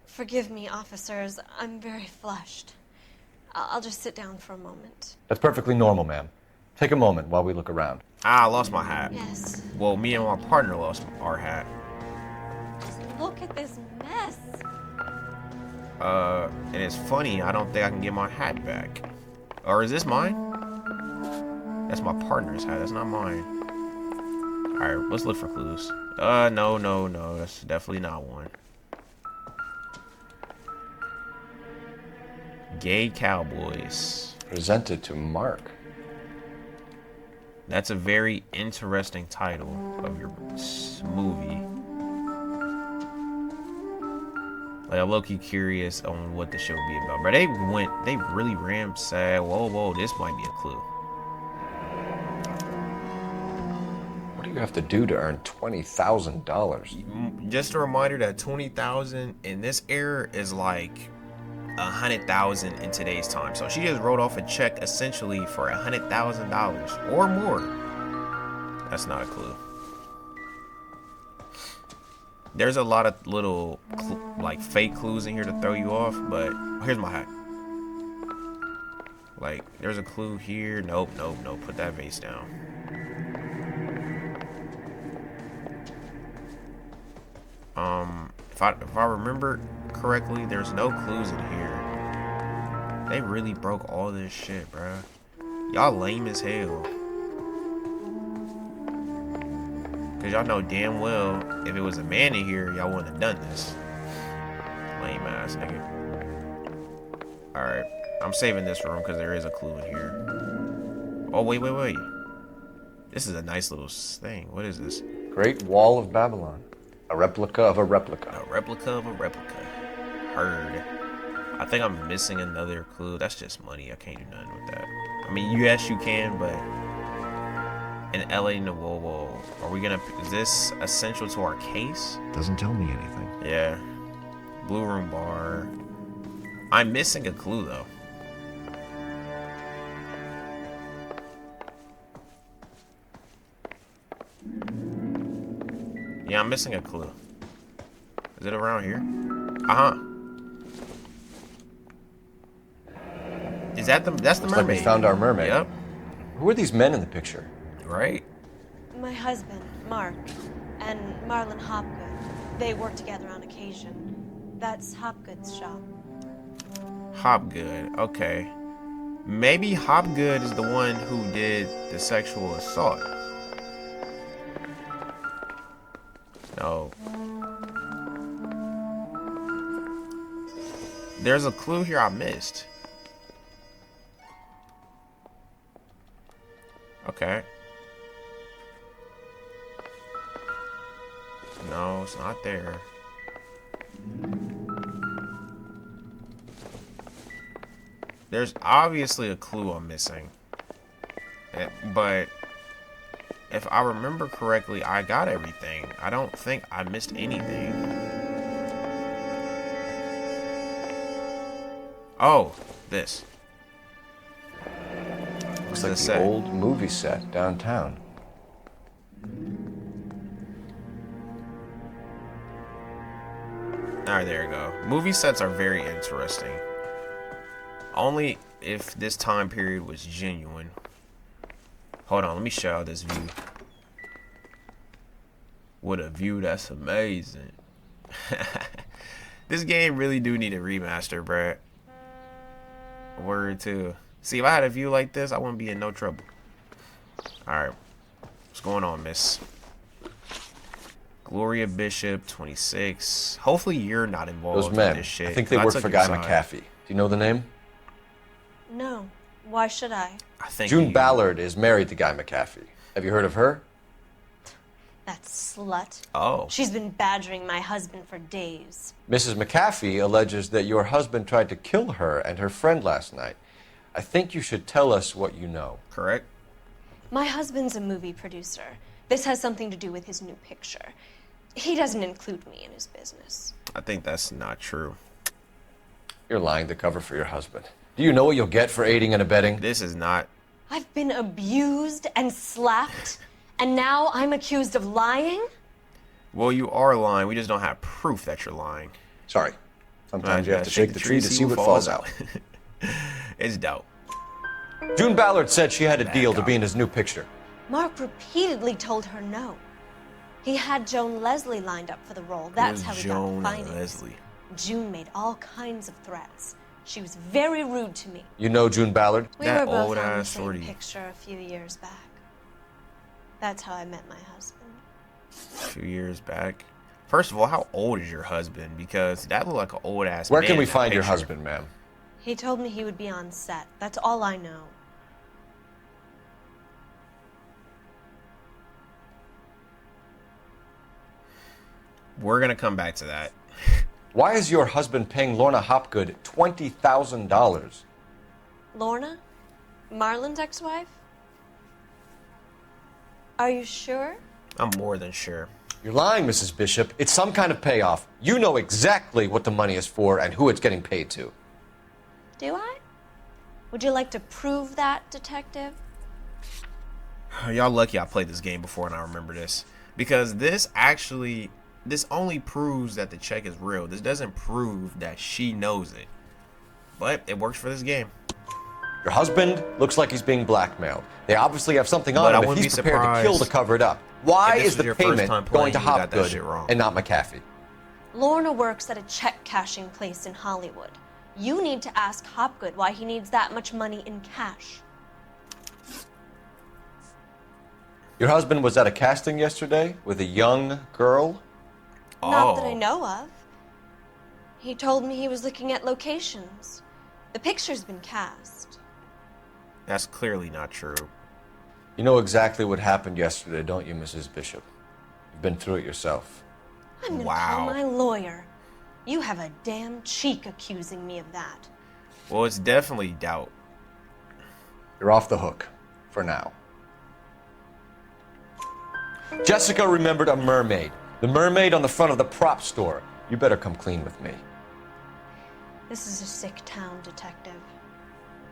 Forgive me, officers. I'm very flushed. I'll just sit down for a moment. That's perfectly normal, ma'am. Take a moment while we look around. Ah, I lost my hat. Yes. Well, me and my partner lost our hat. Just look at this mess. And it's funny, I don't think I can get my hat back. Or is this mine? That's my partner's hat, that's not mine. Alright, let's look for clues. No, that's definitely not one. Gay Cowboys. Presented to Mark. That's a very interesting title of your movie. Like, I'm low-key curious on what the show would be about. But they really ramsacked. Whoa, this might be a clue. What do you have to do to earn $20,000? Just a reminder that 20,000 in this era is like 100,000 in today's time. So she just wrote off a check essentially for $100,000 or more. That's not a clue. There's a lot of little like fake clues in here to throw you off, but here's my hat. Like, there's a clue here. Nope. Put that vase down. If I remember correctly, there's no clues in here. They really broke all this shit, bruh. Y'all lame as hell. Cause y'all know damn well if it was a man in here, y'all wouldn't have done this. Lame ass nigga. Alright. I'm saving this room because there is a clue in here. Oh, wait. This is a nice little thing. What is this? Great Wall of Babylon. A replica of a replica. A replica of a replica. Heard. I think I'm missing another clue. That's just money. I can't do nothing with that. I mean, yes, you can, but... In LA, whoa. Are we gonna... Is this essential to our case? Doesn't tell me anything. Yeah. Blue room bar. I'm missing a clue, though. Yeah, I'm missing a clue. Is it around here? Is that the... That's the Looks mermaid. like we found our mermaid. Yep. Who are these men in the picture? Right. My husband, Mark, and Marlon Hopgood. They work together on occasion. That's Hopgood's shop. Hopgood. Okay. Maybe Hopgood is the one who did the sexual assault. No. There's a clue here I missed. Okay. No, it's not there. There's obviously a clue I'm missing. But if I remember correctly, I got everything. I don't think I missed anything. Oh, this. Looks like the old movie set downtown. Alright, there you go. Movie sets are very interesting. Only if this time period was genuine. Hold on, let me show you this view. What a view, that's amazing. This game really do need a remaster, bruh. Word too. See, if I had a view like this, I wouldn't be in no trouble. Alright. What's going on, miss? Gloria Bishop, 26. Hopefully you're not involved Those men, in this shit. I think they 'cause work took for your Guy side. McAfee. Do you know the name? No. Why should I? I think June Ballard is married to Guy McAfee. Have you heard of her? That slut. Oh. She's been badgering my husband for days. Mrs. McAfee alleges that your husband tried to kill her and her friend last night. I think you should tell us what you know. Correct? My husband's a movie producer. This has something to do with his new picture. He doesn't include me in his business. I think that's not true. You're lying to cover for your husband. Do you know what you'll get for aiding and abetting? This is not. I've been abused and slapped, and now I'm accused of lying? Well, you are lying. We just don't have proof that you're lying. Sorry. Sometimes you have to shake the tree to see what falls out. It's dope. June Ballard said she had a deal to be in his new picture. Mark repeatedly told her no. He had Joan Leslie lined up for the role. That's how he got the finance. Leslie. June made all kinds of threats. She was very rude to me. You know June Ballard? We were both on the same picture a few years back. That's how I met my husband. A few years back. First of all, how old is your husband? Because that looked like an old ass Where man can we in that find your picture. husband, ma'am? He told me he would be on set. That's all I know. We're gonna come back to that. Why is your husband paying Lorna Hopgood $20,000? Lorna? Marlon's ex-wife? Are you sure? I'm more than sure. You're lying, Mrs. Bishop. It's some kind of payoff. You know exactly what the money is for and who it's getting paid to. Do I? Would you like to prove that, detective? Y'all lucky I played this game before and I remember this. Because this only proves that the check is real. This doesn't prove that she knows it. But it works for this game. Your husband looks like he's being blackmailed. They obviously have something But I on him if wouldn't he's be prepared to kill to surprised cover it up. Why if this is was the your first payment time going to playing, you got that Hopgood shit wrong. and not McAfee? Lorna works at a check cashing place in Hollywood. You need to ask Hopgood why he needs that much money in cash. Your husband was at a casting yesterday with a young girl? Not that I know of. He told me he was looking at locations. The picture's been cast. That's clearly not true. You know exactly what happened yesterday, don't you, Mrs. Bishop? You've been through it yourself. I'm gonna call my lawyer. You have a damn cheek accusing me of that. Well, it's definitely doubt. You're off the hook. For now. Jessica remembered a mermaid. The mermaid on the front of the prop store. You better come clean with me. This is a sick town, detective.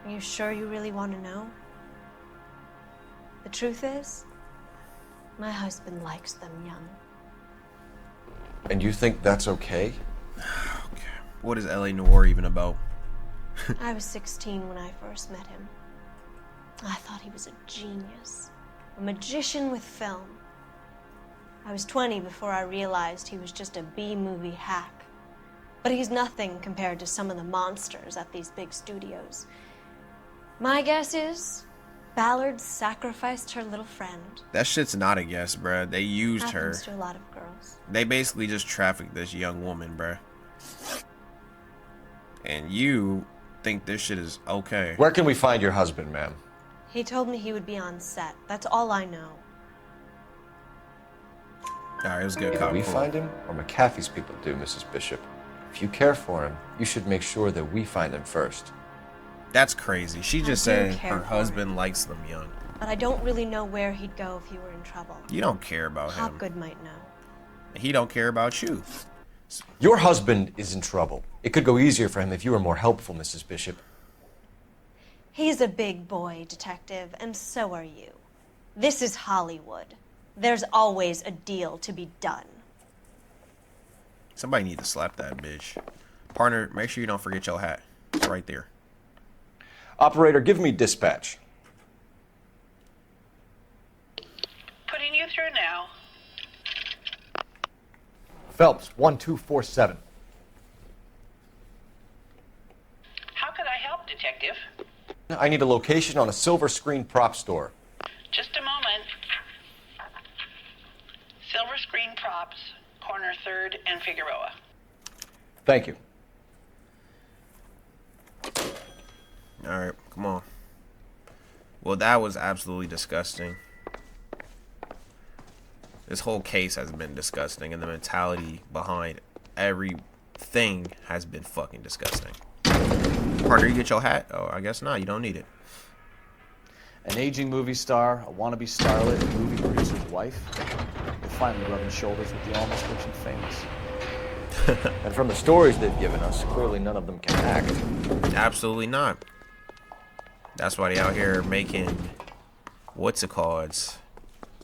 Are you sure you really want to know? The truth is, my husband likes them young. And you think that's okay? What is LA Noire even about? I was 16 when I first met him. I thought he was a genius, a magician with film. I was 20 before I realized he was just a B-movie hack. But he's nothing compared to some of the monsters at these big studios. My guess is Ballard sacrificed her little friend. That shit's not a guess, bruh. They used her. Happens to a lot of girls. They basically just trafficked this young woman, bruh. And you think this shit is okay. Where can we find your husband, ma'am? He told me he would be on set. That's all I know. Alright, it was good. Either we find him or McAfee's people do, Mrs. Bishop. If you care for him, you should make sure that we find him first. That's crazy. She just I do said care her for husband likes them young. But I don't really know where he'd go if he were in trouble. You don't care about him. Hopgood might know. He don't care about you. Your husband is in trouble. It could go easier for him if you were more helpful, Mrs. Bishop. He's a big boy, detective, and so are you. This is Hollywood. There's always a deal to be done. Somebody need to slap that bitch. Partner, make sure you don't forget your hat. It's right there. Operator, give me dispatch. Putting you through now. Phelps, 1247. How could I help, Detective? I need a location on a silver screen prop store. Just a moment. Silver Screen Props, 3rd and Figueroa. Thank you. Alright, come on. Well, that was absolutely disgusting. This whole case has been disgusting, and the mentality behind everything has been fucking disgusting. Partner, you get your hat? Oh, I guess not. You don't need it. An aging movie star, a wannabe starlet, a movie producer's wife. They're finally rubbing shoulders with the almost rich and famous. And from the stories they've given us, clearly none of them can act. Absolutely not. That's why they out here making, what's it called?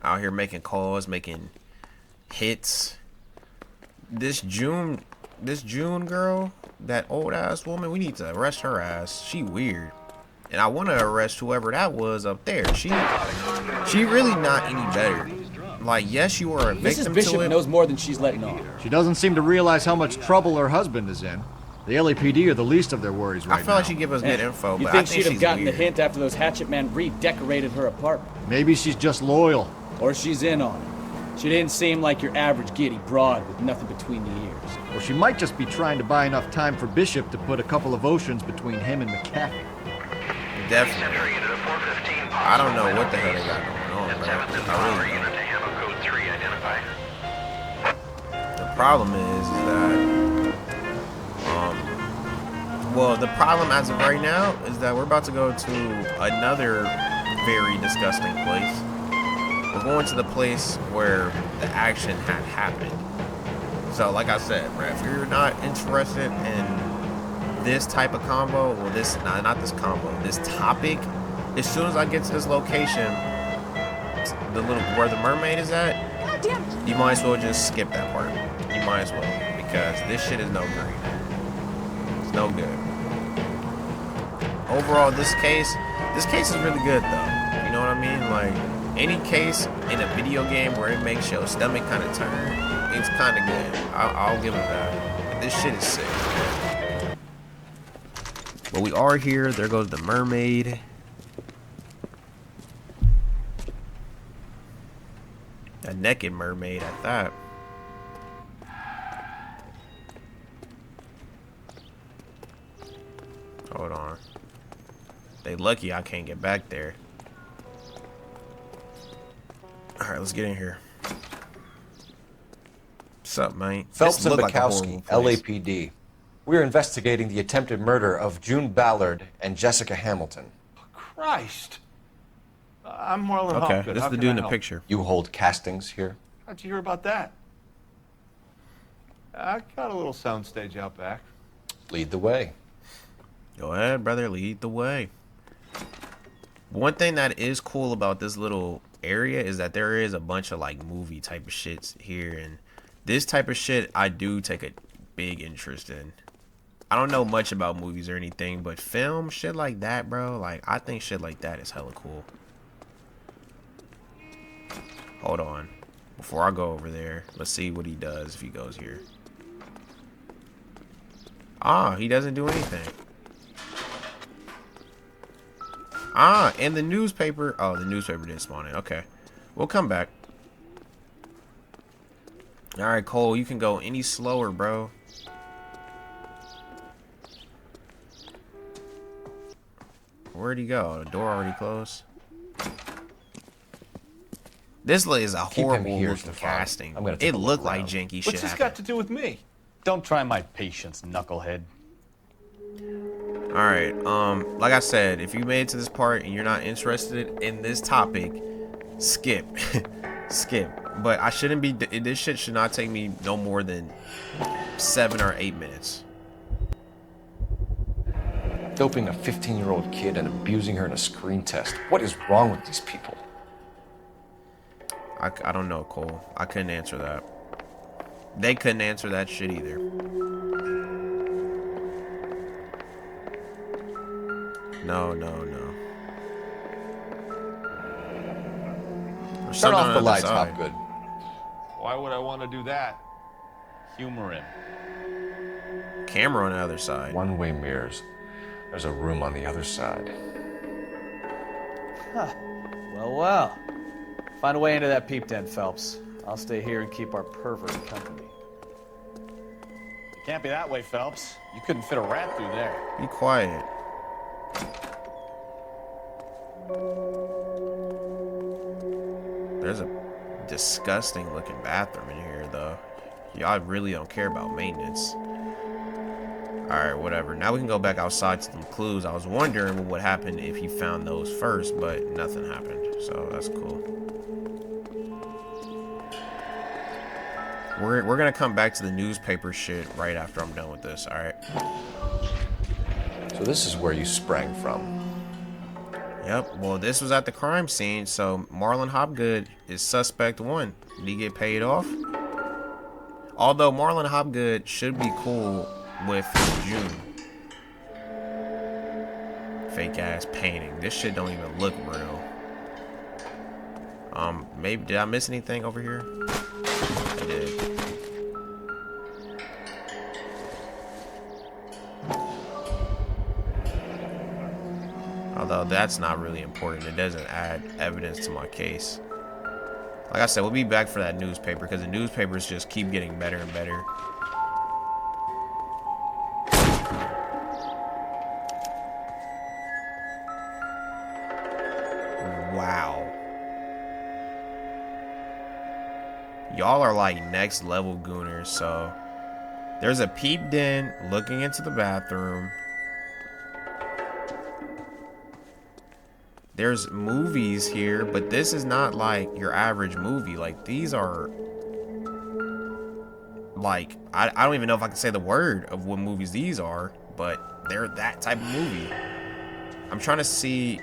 Out here making calls, making hits. This June girl, that old ass woman, we need to arrest her ass. She weird. And I want to arrest whoever that was up there. She really not any better. Like, yes, you were a victim Mrs. Bishop to it. knows more than she's letting on. She doesn't seem to realize how much trouble her husband is in. The LAPD are the least of their worries right now. I feel like she give us good info, You but think I think she'd have she's gotten weird. the hint after those hatchet men redecorated her apartment? Maybe she's just loyal. Or she's in on it. She didn't seem like your average giddy broad with nothing between the ears. Or she might just be trying to buy enough time for Bishop to put a couple of oceans between him and McCaffrey. Definitely. I don't know what the hell they got going on, bro. I really don't. The problem is that, well, the problem as of right now is that we're about to go to another very disgusting place. We're going to the place where the action had happened. So, like I said, bro, if you're not interested in this type of combo, well, this, not this combo, this topic, as soon as I get to this location, the little, where the mermaid is at, you might as well just skip that part. You might as well, because this shit is no great. It's no good. Overall, this case is really good though. You know what I mean? Like, any case in a video game where it makes your stomach kind of turn, it's kind of good. I'll give it that. But this shit is sick. But we are here. There goes the mermaid. A naked mermaid at that. Hold on. They lucky I can't get back there. Alright, let's get in here. What's up, man? Phelps This and look like a Bukowski, horrible place. LAPD. We're investigating the attempted murder of June Ballard and Jessica Hamilton. Christ. I'm Marlon Okay, Hopgood. this How is the can dude I in the help? picture. You hold castings here? How'd you hear about that? I got a little soundstage out back. Lead the way. Go ahead, brother. Lead the way. One thing that is cool about this little area is that there is a bunch of like movie type of shits here, and this type of shit I do take a big interest in. I don't know much about movies or anything, but film shit like that, bro, like I think shit like that is hella cool. Hold on. Before I go over there, let's see what he does if he goes here. Ah, he doesn't do anything. Ah, and the newspaper. Oh, the newspaper didn't spawn in. Okay. We'll come back. Alright, Cole, you can go any slower, bro. Where'd he go? The door already closed. This is a horrible looking casting. It looked like janky shit What's this got happened. to do with me? Don't try my patience, knucklehead. Alright, like I said, if you made it to this part and you're not interested in this topic, skip. Skip. But I shouldn't be, this shit should not take me no more than 7 or 8 minutes. Doping a 15-year-old kid and abusing her in a screen test. What is wrong with these people? I don't know, Cole. I couldn't answer that. They couldn't answer that shit either. No, no, no. There's Turn something off on the other lights, side. Hopgood. Why would I want to do that? Humor him. Camera on the other side. One-way mirrors. There's a room on the other side. Huh. Well, well. Find a way into that peep den, Phelps. I'll stay here and keep our pervert company. Can't be that way, Phelps. You couldn't fit a rat through there. Be quiet. There's a disgusting looking bathroom in here, though. Y'all really don't care about maintenance. Alright, whatever. Now we can go back outside to some clues. I was wondering what would happen if he found those first, but nothing happened. So that's cool. We're gonna come back to the newspaper shit right after I'm done with this, alright? So this is where you sprang from. Yep, well this was at the crime scene, so Marlon Hopgood is suspect 1. Did he get paid off? Although Marlon Hopgood should be cool with June. Fake ass painting. This shit don't even look real. Maybe did I miss anything over here? I did. Although that's not really important. It doesn't add evidence to my case. Like I said, we'll be back for that newspaper because the newspapers just keep getting better and better. Wow. Y'all are like next level gooners. So there's a peep den looking into the bathroom. There's movies here, but this is not like your average movie. Like these are like I don't even know if I can say the word of what movies these are, but they're that type of movie. I'm trying to see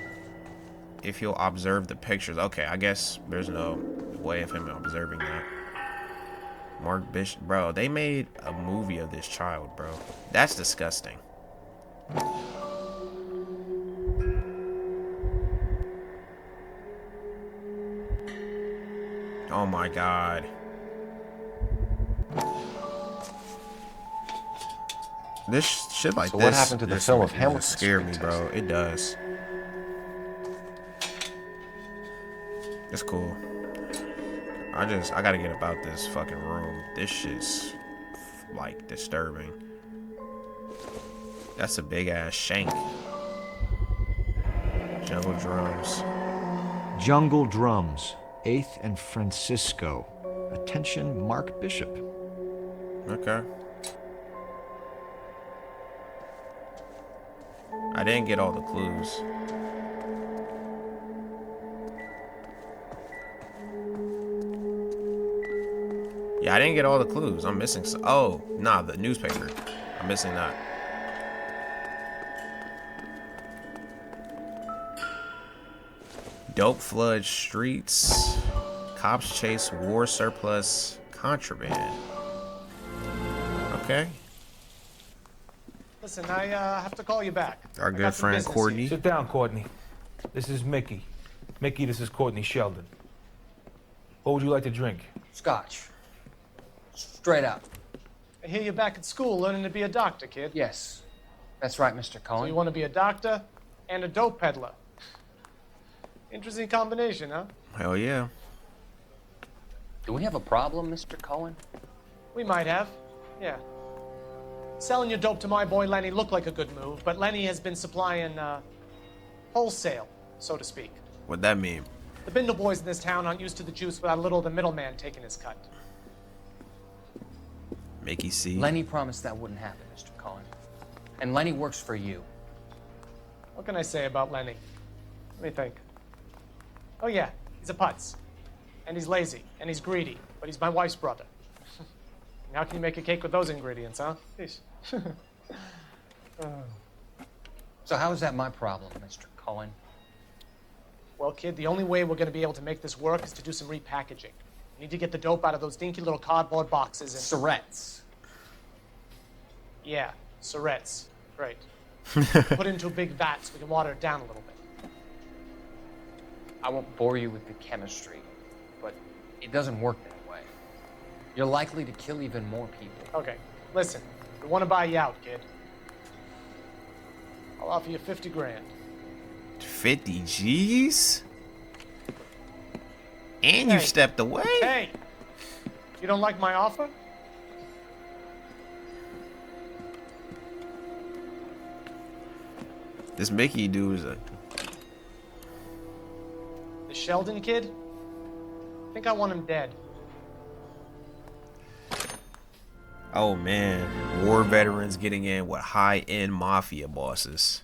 if he'll observe the pictures. Okay, I guess there's no way of him observing that. Mark Bishop, bro, they made a movie of this child, bro. That's disgusting. Oh my god. This shit like so this. What happened to the film of Hamilton? Scare me, bro. It does. It's cool. I gotta get about this fucking room. This shit's like disturbing. That's a big ass shank. Jungle drums. Jungle drums. 8th and Francisco. Attention, Mark Bishop. Okay. I didn't get all the clues. Yeah, I didn't get all the clues. I'm missing some. Oh, nah, the newspaper. I'm missing that. Dope flood streets. Cops chase war surplus contraband. Okay. Listen, I have to call you back. Our good friend Courtney. Sit down, Courtney. This is Mickey. Mickey, this is Courtney Sheldon. What would you like to drink? Scotch. Straight up. I hear you're back at school learning to be a doctor, kid. Yes. That's right, Mr. So Cohen. you want to be a doctor and a dope peddler. Interesting combination, huh? Hell yeah. Do we have a problem, Mr. Cohen? We might have. Yeah. Selling your dope to my boy Lenny looked like a good move, but Lenny has been supplying, wholesale, so to speak. What'd that mean? The Bindle boys in this town aren't used to the juice without a little of the middleman taking his cut. Mickey C. Lenny promised that wouldn't happen, Mr. Cohen. And Lenny works for you. What can I say about Lenny? Let me think. Oh yeah, he's a putz. And he's lazy, and he's greedy, but he's my wife's brother. And how can you make a cake with those ingredients, huh? Jeez. So how is that my problem, Mr. Cohen? Well, kid, the only way we're going to be able to make this work is to do some repackaging. We need to get the dope out of those dinky little cardboard boxes and... Syrettes. Yeah, syrettes. Great. Put it into a big vat so we can water it down a little bit. I won't bore you with the chemistry, but it doesn't work that way. You're likely to kill even more people. Okay, listen. We want to buy you out, kid. I'll offer you 50 grand. 50 G's? And you stepped away? Hey! You don't like my offer? This Mickey dude is a... The Sheldon kid? I think I want him dead. Oh man, war veterans getting in with high-end mafia bosses.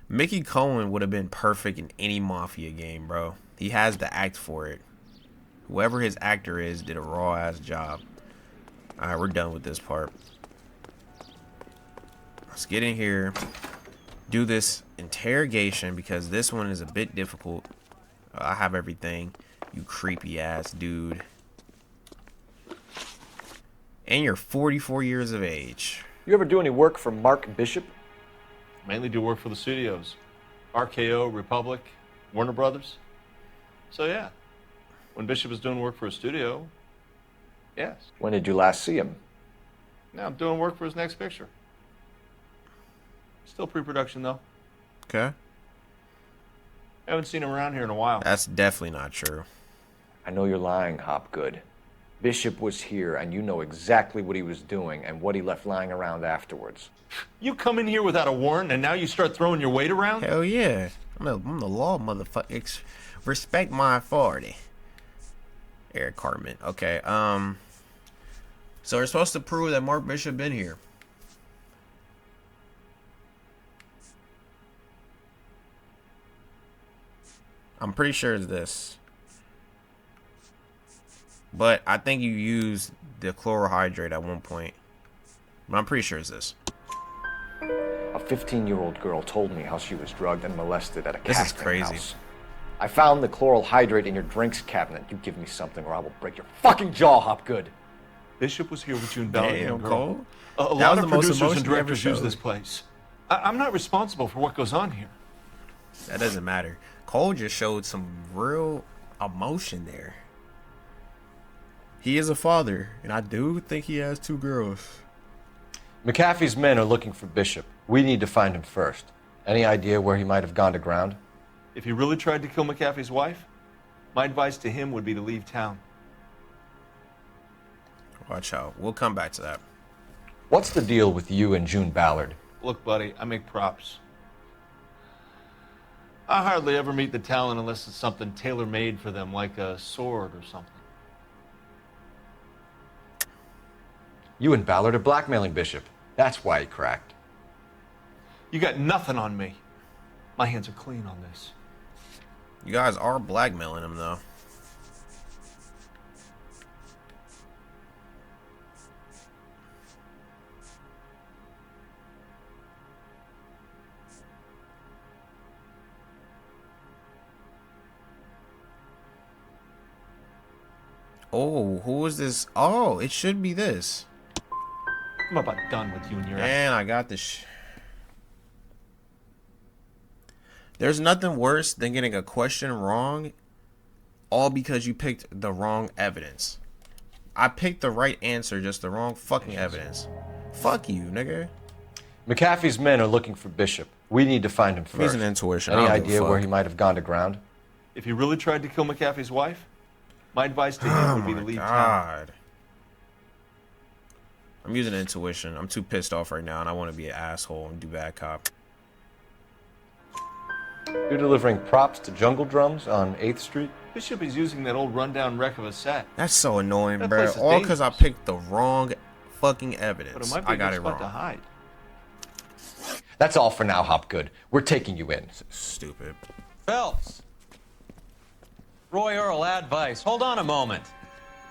Mickey Cohen would have been perfect in any mafia game, bro. He has the act for it. Whoever his actor is did a raw-ass job. Alright, we're done with this part. Let's get in here. Do this interrogation because this one is a bit difficult. I have everything, you creepy-ass dude. And you're 44 years of age. You ever do any work for Mark Bishop? Mainly do work for the studios. RKO, Republic, Warner Brothers. So yeah, when Bishop is doing work for a studio, yes. When did you last see him? Now I'm doing work for his next picture. Still pre-production though. Okay. Haven't seen him around here in a while. That's definitely not true. I know you're lying, Hopgood. Bishop was here, and you know exactly what he was doing and what he left lying around afterwards. You come in here without a warrant, and now you start throwing your weight around? Hell yeah. I'm the law, motherfucker. Respect my authority. Eric Cartman. Okay, so we're supposed to prove that Mark Bishop been here. I'm pretty sure it's this. But I think you used the chlorohydrate at one point. But I'm pretty sure it's this. A 15-year-old girl told me how she was drugged and molested at a This is casting crazy. house. I found the chloral hydrate in your drinks cabinet. You give me something or I will break your fucking jaw, Hopgood. Bishop was here with June Ballard. Damn, Cole. A That lot was of the most producers emotion and you ever directors use showed. this place. I'm not responsible for what goes on here. That doesn't matter. Cole just showed some real emotion there. He is a father, and I do think he has 2 girls. McAfee's men are looking for Bishop. We need to find him first. Any idea where he might have gone to ground? If he really tried to kill McAfee's wife, my advice to him would be to leave town. Watch out. We'll come back to that. What's the deal with you and June Ballard? Look, buddy, I make props. I hardly ever meet the talent unless it's something tailor-made for them, like a sword or something. You and Ballard are blackmailing Bishop. That's why he cracked. You got nothing on me. My hands are clean on this. You guys are blackmailing him, though. Oh, who is this? Oh, it should be this. I'm about done with you and your... Man, I got this. There's nothing worse than getting a question wrong, all because you picked the wrong evidence. I picked the right answer, just the wrong fucking evidence. Fuck you, nigga. McAfee's men are looking for Bishop. We need to find him first. He's an intuition. Any I don't give a idea where fuck. he might have gone to ground? If he really tried to kill McAfee's wife, my advice to him would be to leave town. God. I'm using intuition. I'm too pissed off right now, and I want to be an asshole and do bad cop. You're delivering props to Jungle Drums on 8th Street? Bishop is using that old rundown wreck of a set. That's so annoying, That bro. place is All because I dangerous. picked the wrong fucking But evidence. it might be I a got good it spot to wrong. hide. That's all for now, Hopgood. We're taking you in. Stupid. Phelps. Roy Earl, advice. Hold on a moment.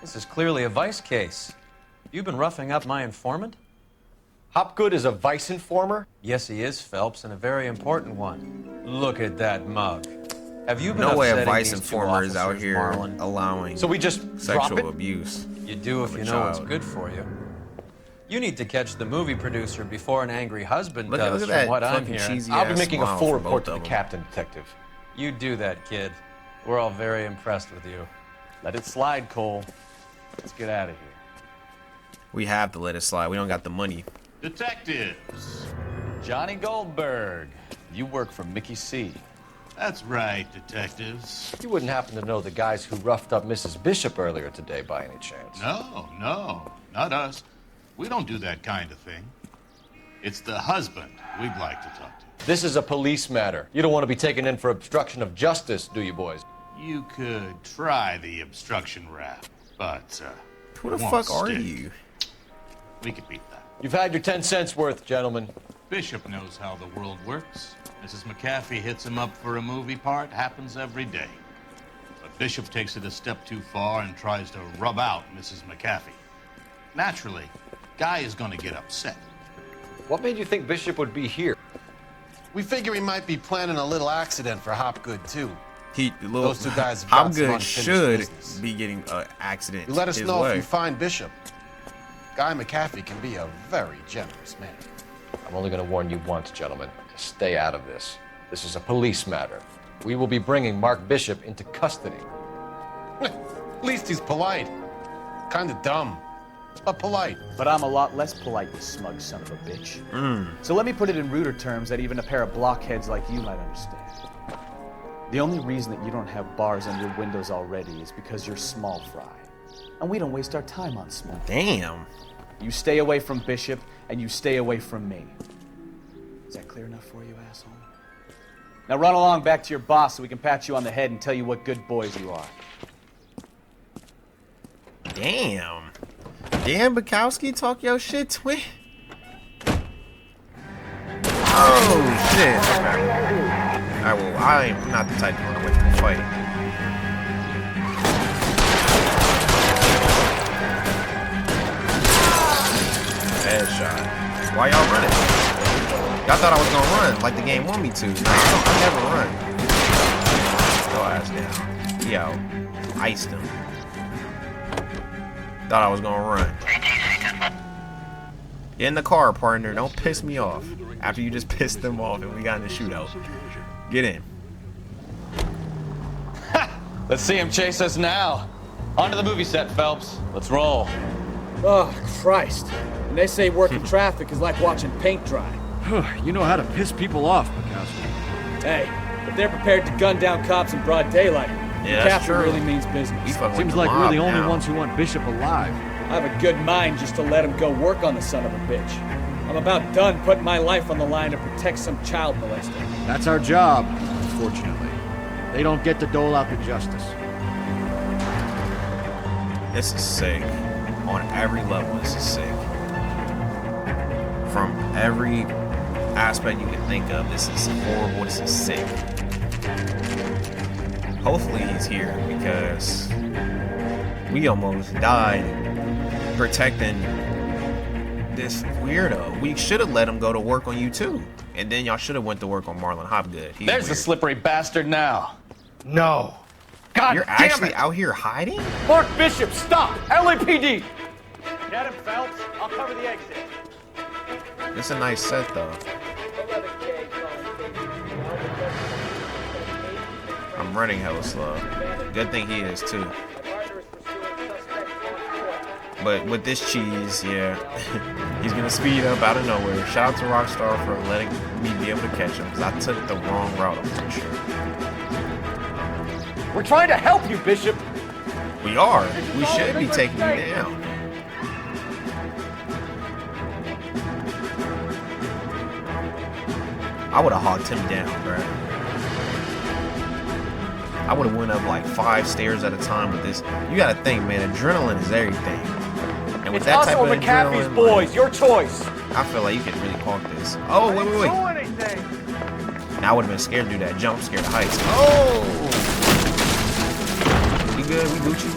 This is clearly a vice case. You've been roughing up my informant? Hopgood is a vice informer? Yes, he is, Phelps, and a very important one. Look at that mug. Have you been No way a upsetting vice these two informer is out officers, here Marlon? allowing So we just drop sexual it? abuse. You do if of a you know what's child. good for you. You need to catch the movie producer before an angry husband Look does, at from that what I'm fucking hearing. cheesy I'll be ass making a smile full for report both to the of them. captain, detective. You do that, kid. We're all very impressed with you. Let it slide, Cole. Let's get out of here. We have to let it slide. We don't got the money. Detectives. Johnny Goldberg, you work for Mickey C. That's right, detectives. You wouldn't happen to know the guys who roughed up Mrs. Bishop earlier today by any chance? No, not us. We don't do that kind of thing. It's the husband we'd like to talk to. This is a police matter. You don't want to be taken in for obstruction of justice, do you, boys? You could try the obstruction rap, but, Who the won't fuck are stick. you? We could beat that. You've had your 10 cents worth, gentlemen. Bishop knows how the world works. Mrs. McAfee hits him up for a movie part. Happens every day. But Bishop takes it a step too far and tries to rub out Mrs. McAfee. Naturally, Guy is going to get upset. What made you think Bishop would be here? We figure he might be planning a little accident for Hopgood, too. Those two guys have got some Hopgood unfinished should business. be getting an accident. You let us his know way. if you find Bishop. Guy McAfee can be a very generous man. I'm only going to warn you once, gentlemen. To stay out of this. This is a police matter. We will be bringing Mark Bishop into custody. At least he's polite. Kind of dumb, but polite. But I'm a lot less polite, you smug son of a bitch. So let me put it in ruder terms that even a pair of blockheads like you might understand. The only reason that you don't have bars on your windows already is because you're small fry. And we don't waste our time on small. Damn. You stay away from Bishop, and you stay away from me. Is that clear enough for you, asshole? Now run along back to your boss so we can pat you on the head and tell you what good boys you are. Damn. Damn, Bukowski, talk your shit, twin. Oh, shit. Alright, well, I'm not the type to run away from the fight. Headshot. Why y'all running? Y'all thought I was gonna run, like the game want me to. No, I never run. Go ass down. He out. Iced him. Thought I was gonna run. Get in the car, partner. Don't piss me off. After you just pissed them off and we got in the shootout. Get in. Let's see him chase us now. On to the movie set, Phelps. Let's roll. Oh, Christ. And they say working traffic is like watching paint dry. You know how to piss people off, Bukowski. Hey, if they're prepared to gun down cops in broad daylight, Yeah, that's McAfee true. really means business. Seems like we're the only ones who want Bishop alive. I have a good mind just to let him go work on the son of a bitch. I'm about done putting my life on the line to protect some child molester. That's our job, unfortunately. They don't get to dole out the justice. This is sick. On every level, this is sick. From every aspect you can think of, this is horrible, this is sick. Hopefully he's here, because we almost died protecting this weirdo. We should have let him go to work on you too. And then y'all should have went to work on Marlon Hopgood. He's There's weird. the slippery bastard now. No. God You're damn actually it. out here hiding? Mark Bishop, stop! LAPD! Get him, Phelps. I'll cover the exit. It's a nice set though. I'm running hella slow. Good thing he is too. But with this cheese, yeah, he's gonna speed up out of nowhere. Shout out to Rockstar for letting me be able to catch him, because I took the wrong route, I'm pretty sure. We're trying to help you, Bishop. We are. We should be taking you down. I would have hogged him down, bruh. I would have went up like 5 stairs at a time with this. You gotta think, man, adrenaline is everything. And with It's that us type or of McAfee's adrenaline, boys. Your choice. I feel like you can really park this. Oh, wait. Now I would have been scared to do that jump, scared of heights. Oh! We good? We Gucci?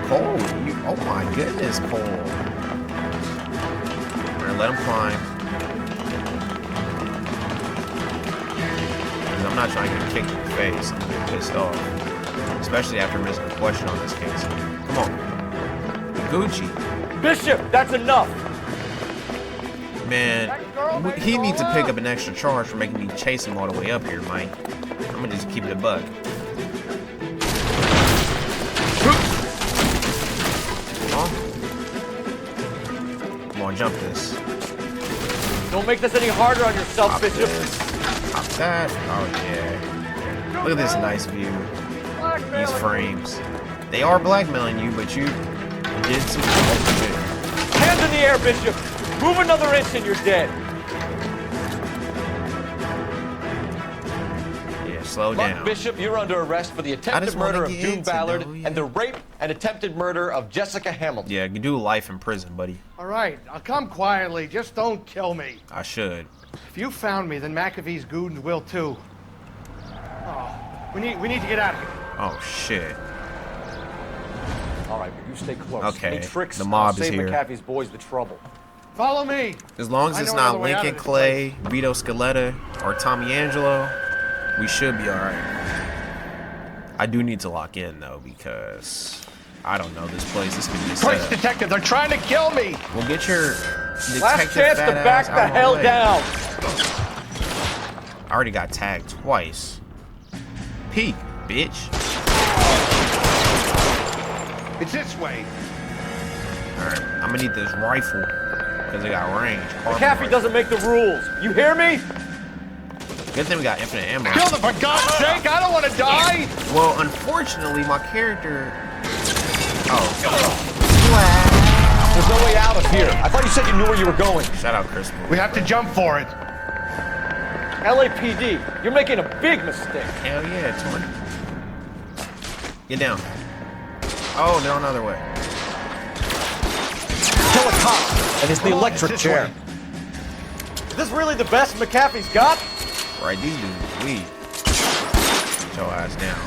Cole, oh my goodness, Cole. We're gonna let him climb. Because I'm not trying to get kicked in the face. I'm getting pissed off. Especially after missing a question on this case. Come on. Gucci. Bishop, that's enough. Man, he needs to pick up an extra charge for making me chase him all the way up here, Mike. I'm gonna just keep it a buck. Come on, jump this. Don't make this any harder on yourself, Pop Bishop. this. Pop that. Oh yeah. Look at this nice view. These frames. They are blackmailing you, but you did some shit. Hands in the air, Bishop. Move another inch and you're dead. Yeah, slow Mark down. Bishop, you're under arrest for the I attempted just wanna murder of get June into Ballard though, yeah. and the rape and attempted murder of Jessica Hamilton. Yeah, you do life in prison, buddy. All right, I'll come quietly. Just don't kill me. I should. If you found me, then McAfee's goons will too. Oh, we need to get out of here. Oh shit. All right, but you stay close. Okay, Any tricks? the mob I'll is save here. McAfee's boys the trouble. Follow me. As long as I it's know not another way out of Lincoln this Clay, Vito Scaletta, or Tommy Angelo, we should be alright. I do need to lock in though, because I don't know this place. This could be a Christ, setup. detective, they're trying to kill me. Well, get your detective Last chance to fat back ass the out of my hell way. down. I already got tagged twice. Peek, bitch. It's this way. Alright, I'm gonna need this rifle because it got range. McAfee doesn't make the rules. You hear me? Good thing we got infinite ammo. Kill them, for God's sake! I don't want to die! Well, unfortunately, my character... Oh. There's no way out of here. I thought you said you knew where you were going. Shout out, Chris. We have to jump for it. LAPD, you're making a big mistake. Hell yeah, Tony. Get down. Oh, they're on the other way. Kill a cop, and it's the electric chair. Is this really the best McAfee's got? Right, these dudes weak. Get your ass down.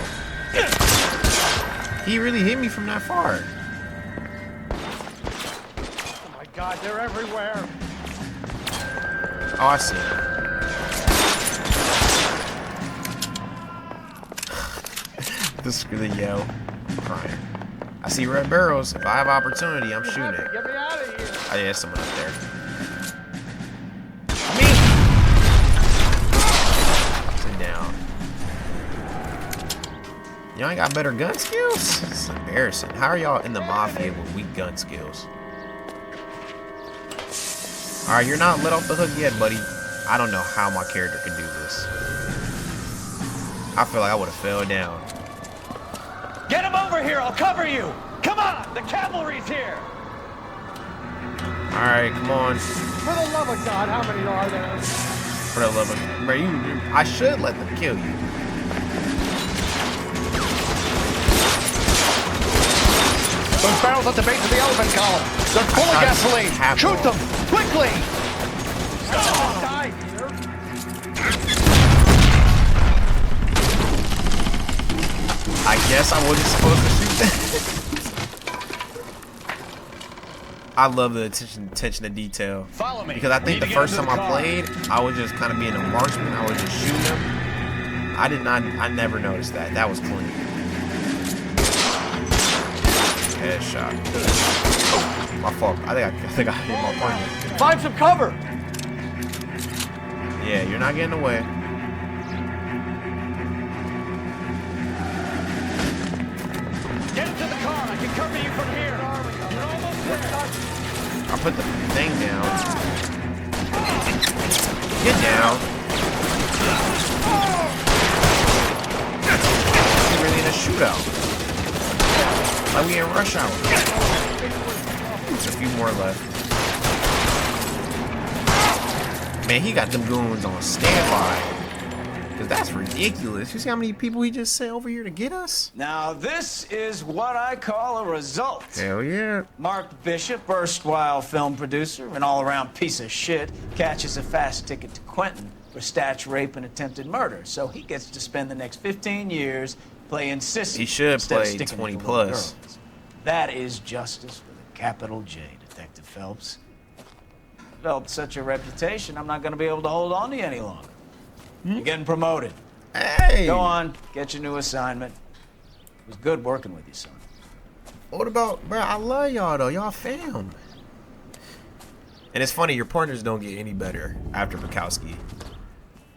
He really hit me from that far. Oh my God, they're everywhere. Oh, I see him. the yell. I'm crying. I see red barrels. If I have opportunity, I'm shooting it. Get me out of here. Oh, yeah, there's someone up there. Sit down. Y'all ain't got better gun skills? It's embarrassing. How are y'all in the mafia with weak gun skills? Alright, you're not let off the hook yet, buddy. I don't know how my character can do this. I feel like I would have fell down. Get him over here, I'll cover you! Come on, the cavalry's here! Alright, come on. For the love of God, how many are there? For the love of... Bro, I should let them kill you. Those barrels at the base of the elephant column. They're full of gasoline. Shoot them, quickly! Die here. I guess I wasn't supposed to shoot that. I love the attention to detail. Follow me. Because I think the first time I played, I was just kind of being a marksman. I was just shooting them. I never noticed that. That was clean. Headshot. Oh, my fault. I think I hit my partner. Find some cover! Yeah, you're not getting away. Get into the car, I can cover you from here. You're almost there. I put the thing down. Get down. We're really in a shootout. Like we in rush hour. There's a few more left. Man, he got them goons on standby. Cause that's ridiculous. You see how many people he just sent over here to get us? Now this is what I call a result. Hell yeah. Mark Bishop, erstwhile film producer, an all-around piece of shit, catches a fast ticket to Quentin for statch rape and attempted murder. So he gets to spend the next 15 years playing sissy. He should instead of play sticking 20 with the little plus. girls. That is justice with a capital J, Detective Phelps. Developed such a reputation, I'm not going to be able to hold on to you any longer. You're getting promoted. Hey! Go on, get your new assignment. It was good working with you, son. What about, bro? I love y'all though. Y'all fam. And it's funny, your partners don't get any better after Bukowski.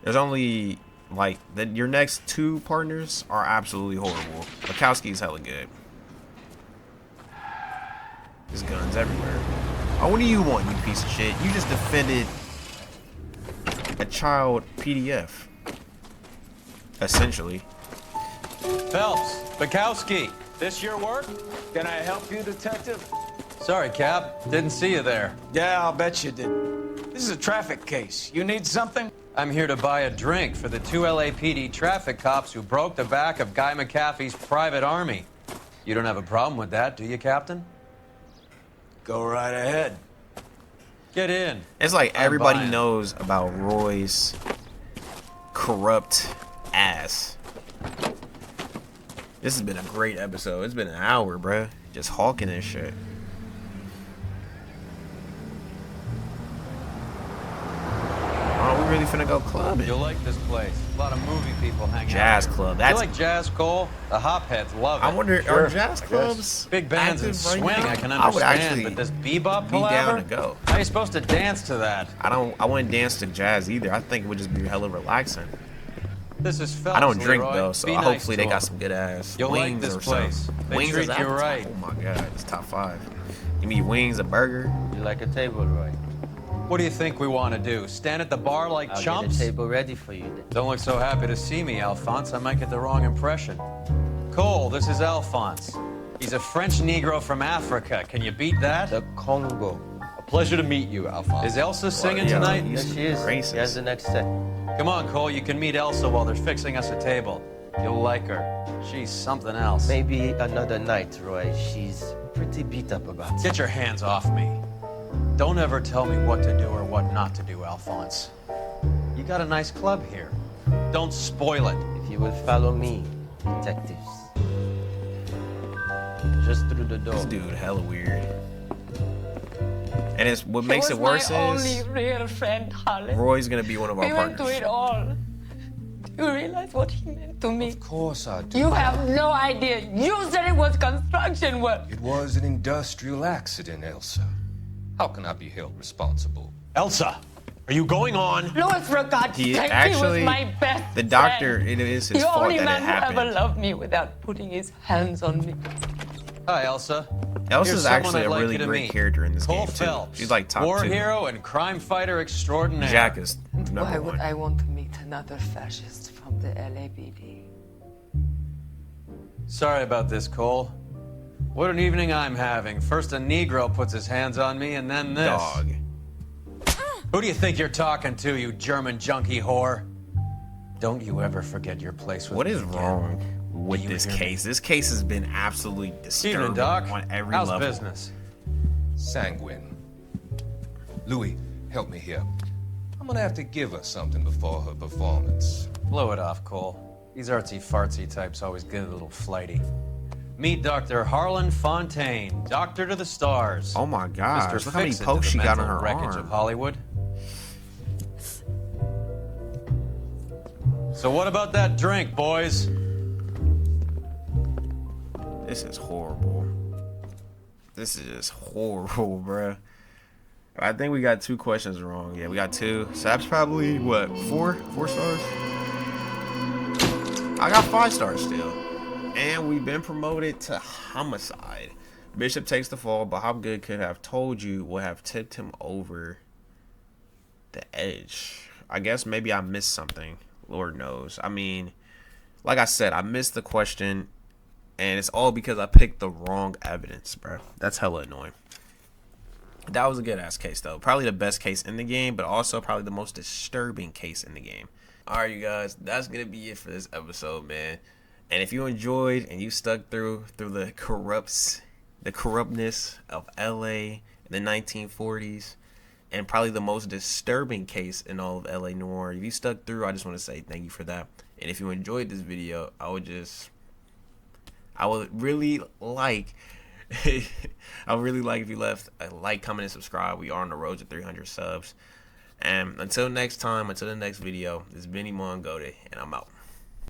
There's only like your next two partners are absolutely horrible. Bukowski's hella good. There's guns everywhere. Oh, what do you want, you piece of shit? You just defended a child PDF. Essentially. Phelps, Bukowski, this your work? Can I help you, Detective? Sorry, Cap. Didn't see you there. Yeah, I'll bet you did. This is a traffic case. You need something? I'm here to buy a drink for the 2 LAPD traffic cops who broke the back of Guy McAfee's private army. You don't have a problem with that, do you, Captain? Go right ahead. Get in. It's like I'm everybody buying. knows about Roy's corrupt ass. This has been a great episode. It's been an hour, bruh. Just hawking this shit. Oh, we really finna go clubbing. You'll like this place. A lot of movie people hanging Jazz out. club. You That's. like jazz, Cole? The hopheads love it. I wonder, are jazz clubs Big bands and active right swing, now? I can I would understand, actually but this bebop be down palaver? to go. How are you supposed to dance to that? I wouldn't dance to jazz either. I think it would just be hella relaxing. This is Phelps, I don't drink Leroy. though, so Be hopefully nice they to got him. some good ass You'll like wings this or place. something. They Wings treat is you appetite. right. Oh my god, it's top 5. You mean wings, a burger? You like a table, Roy? What do you think we want to do? Stand at the bar like I'll chumps? get a table ready for you then. Don't look so happy to see me, Alphonse. I might get the wrong impression. Cole, this is Alphonse. He's a French Negro from Africa. Can you beat that? The Congo. A pleasure to meet you, Alphonse. Is Elsa singing yeah, tonight? There she is. Racist. Here's the next set. Come on, Cole. You can meet Elsa while they're fixing us a table. You'll like her. She's something else. Maybe another night, Roy. She's pretty beat up about it. Get your hands off me. Don't ever tell me what to do or what not to do, Alphonse. You got a nice club here. Don't spoil it. If you will follow me, detectives. Just through the door. This dude hella weird. And it's what makes it worse my is only real friend, Harlan. Roy's gonna be one of our We went partners. through it all. Do you realize what he meant to me? Of course I do. You have no idea. You said it was construction work. It was an industrial accident, Elsa. How can I be held responsible? Elsa, are you going on? Louis, for God's He sake, actually, he was my best the doctor, friend. it is his the fault only that man it who ever happened. loved me without putting his hands on me. Hi, Elsa. Elsa's Here's someone actually I'd a like really you to great meet. character in this Cole game too. Phelps, She's like top war 2. hero and crime fighter extraordinaire. Jack is Why number would 1. I want to meet another fascist from the LAPD? Sorry about this, Cole. What an evening I'm having. First a Negro puts his hands on me, and then this. Dog. Who do you think you're talking to, you German junkie whore? Don't you ever forget your place with What me is again. wrong with You this hear me? case? This case has been absolutely disturbing Evening, Doc. on every How's level. business? Sanguine. Louis, help me here. I'm gonna have to give her something before her performance. Blow it off, Cole. These artsy-fartsy types always get a little flighty. Meet Dr. Harlan Fontaine, doctor to the stars. Oh my gosh, Mr. look how many Fix-It to pokes the she got on mental her wreckage arm. of Hollywood. So what about that drink, boys? This is horrible. This is just horrible, bruh. I think we got 2 questions wrong. Yeah, we got 2. So that's probably, what, 4? 4 stars? I got 5 stars still. And we've been promoted to homicide. Bishop takes the fall, but how good could have told you would have tipped him over the edge. I guess maybe I missed something. Lord knows. I mean, like I said, I missed the question. And it's all because I picked the wrong evidence, bro. That's hella annoying. That was a good ass case though. Probably the best case in the game, but also probably the most disturbing case in the game. Alright, you guys, that's gonna be it for this episode, man. And if you enjoyed and you stuck through the corruptness of LA in the 1940s, and probably the most disturbing case in all of LA Noire, if you stuck through, I just want to say thank you for that. And if you enjoyed this video, I would really like if you left a like, comment, and subscribe. We are on the road to 300 subs. And until next time, until the next video, this is xImanGoated, and I'm out.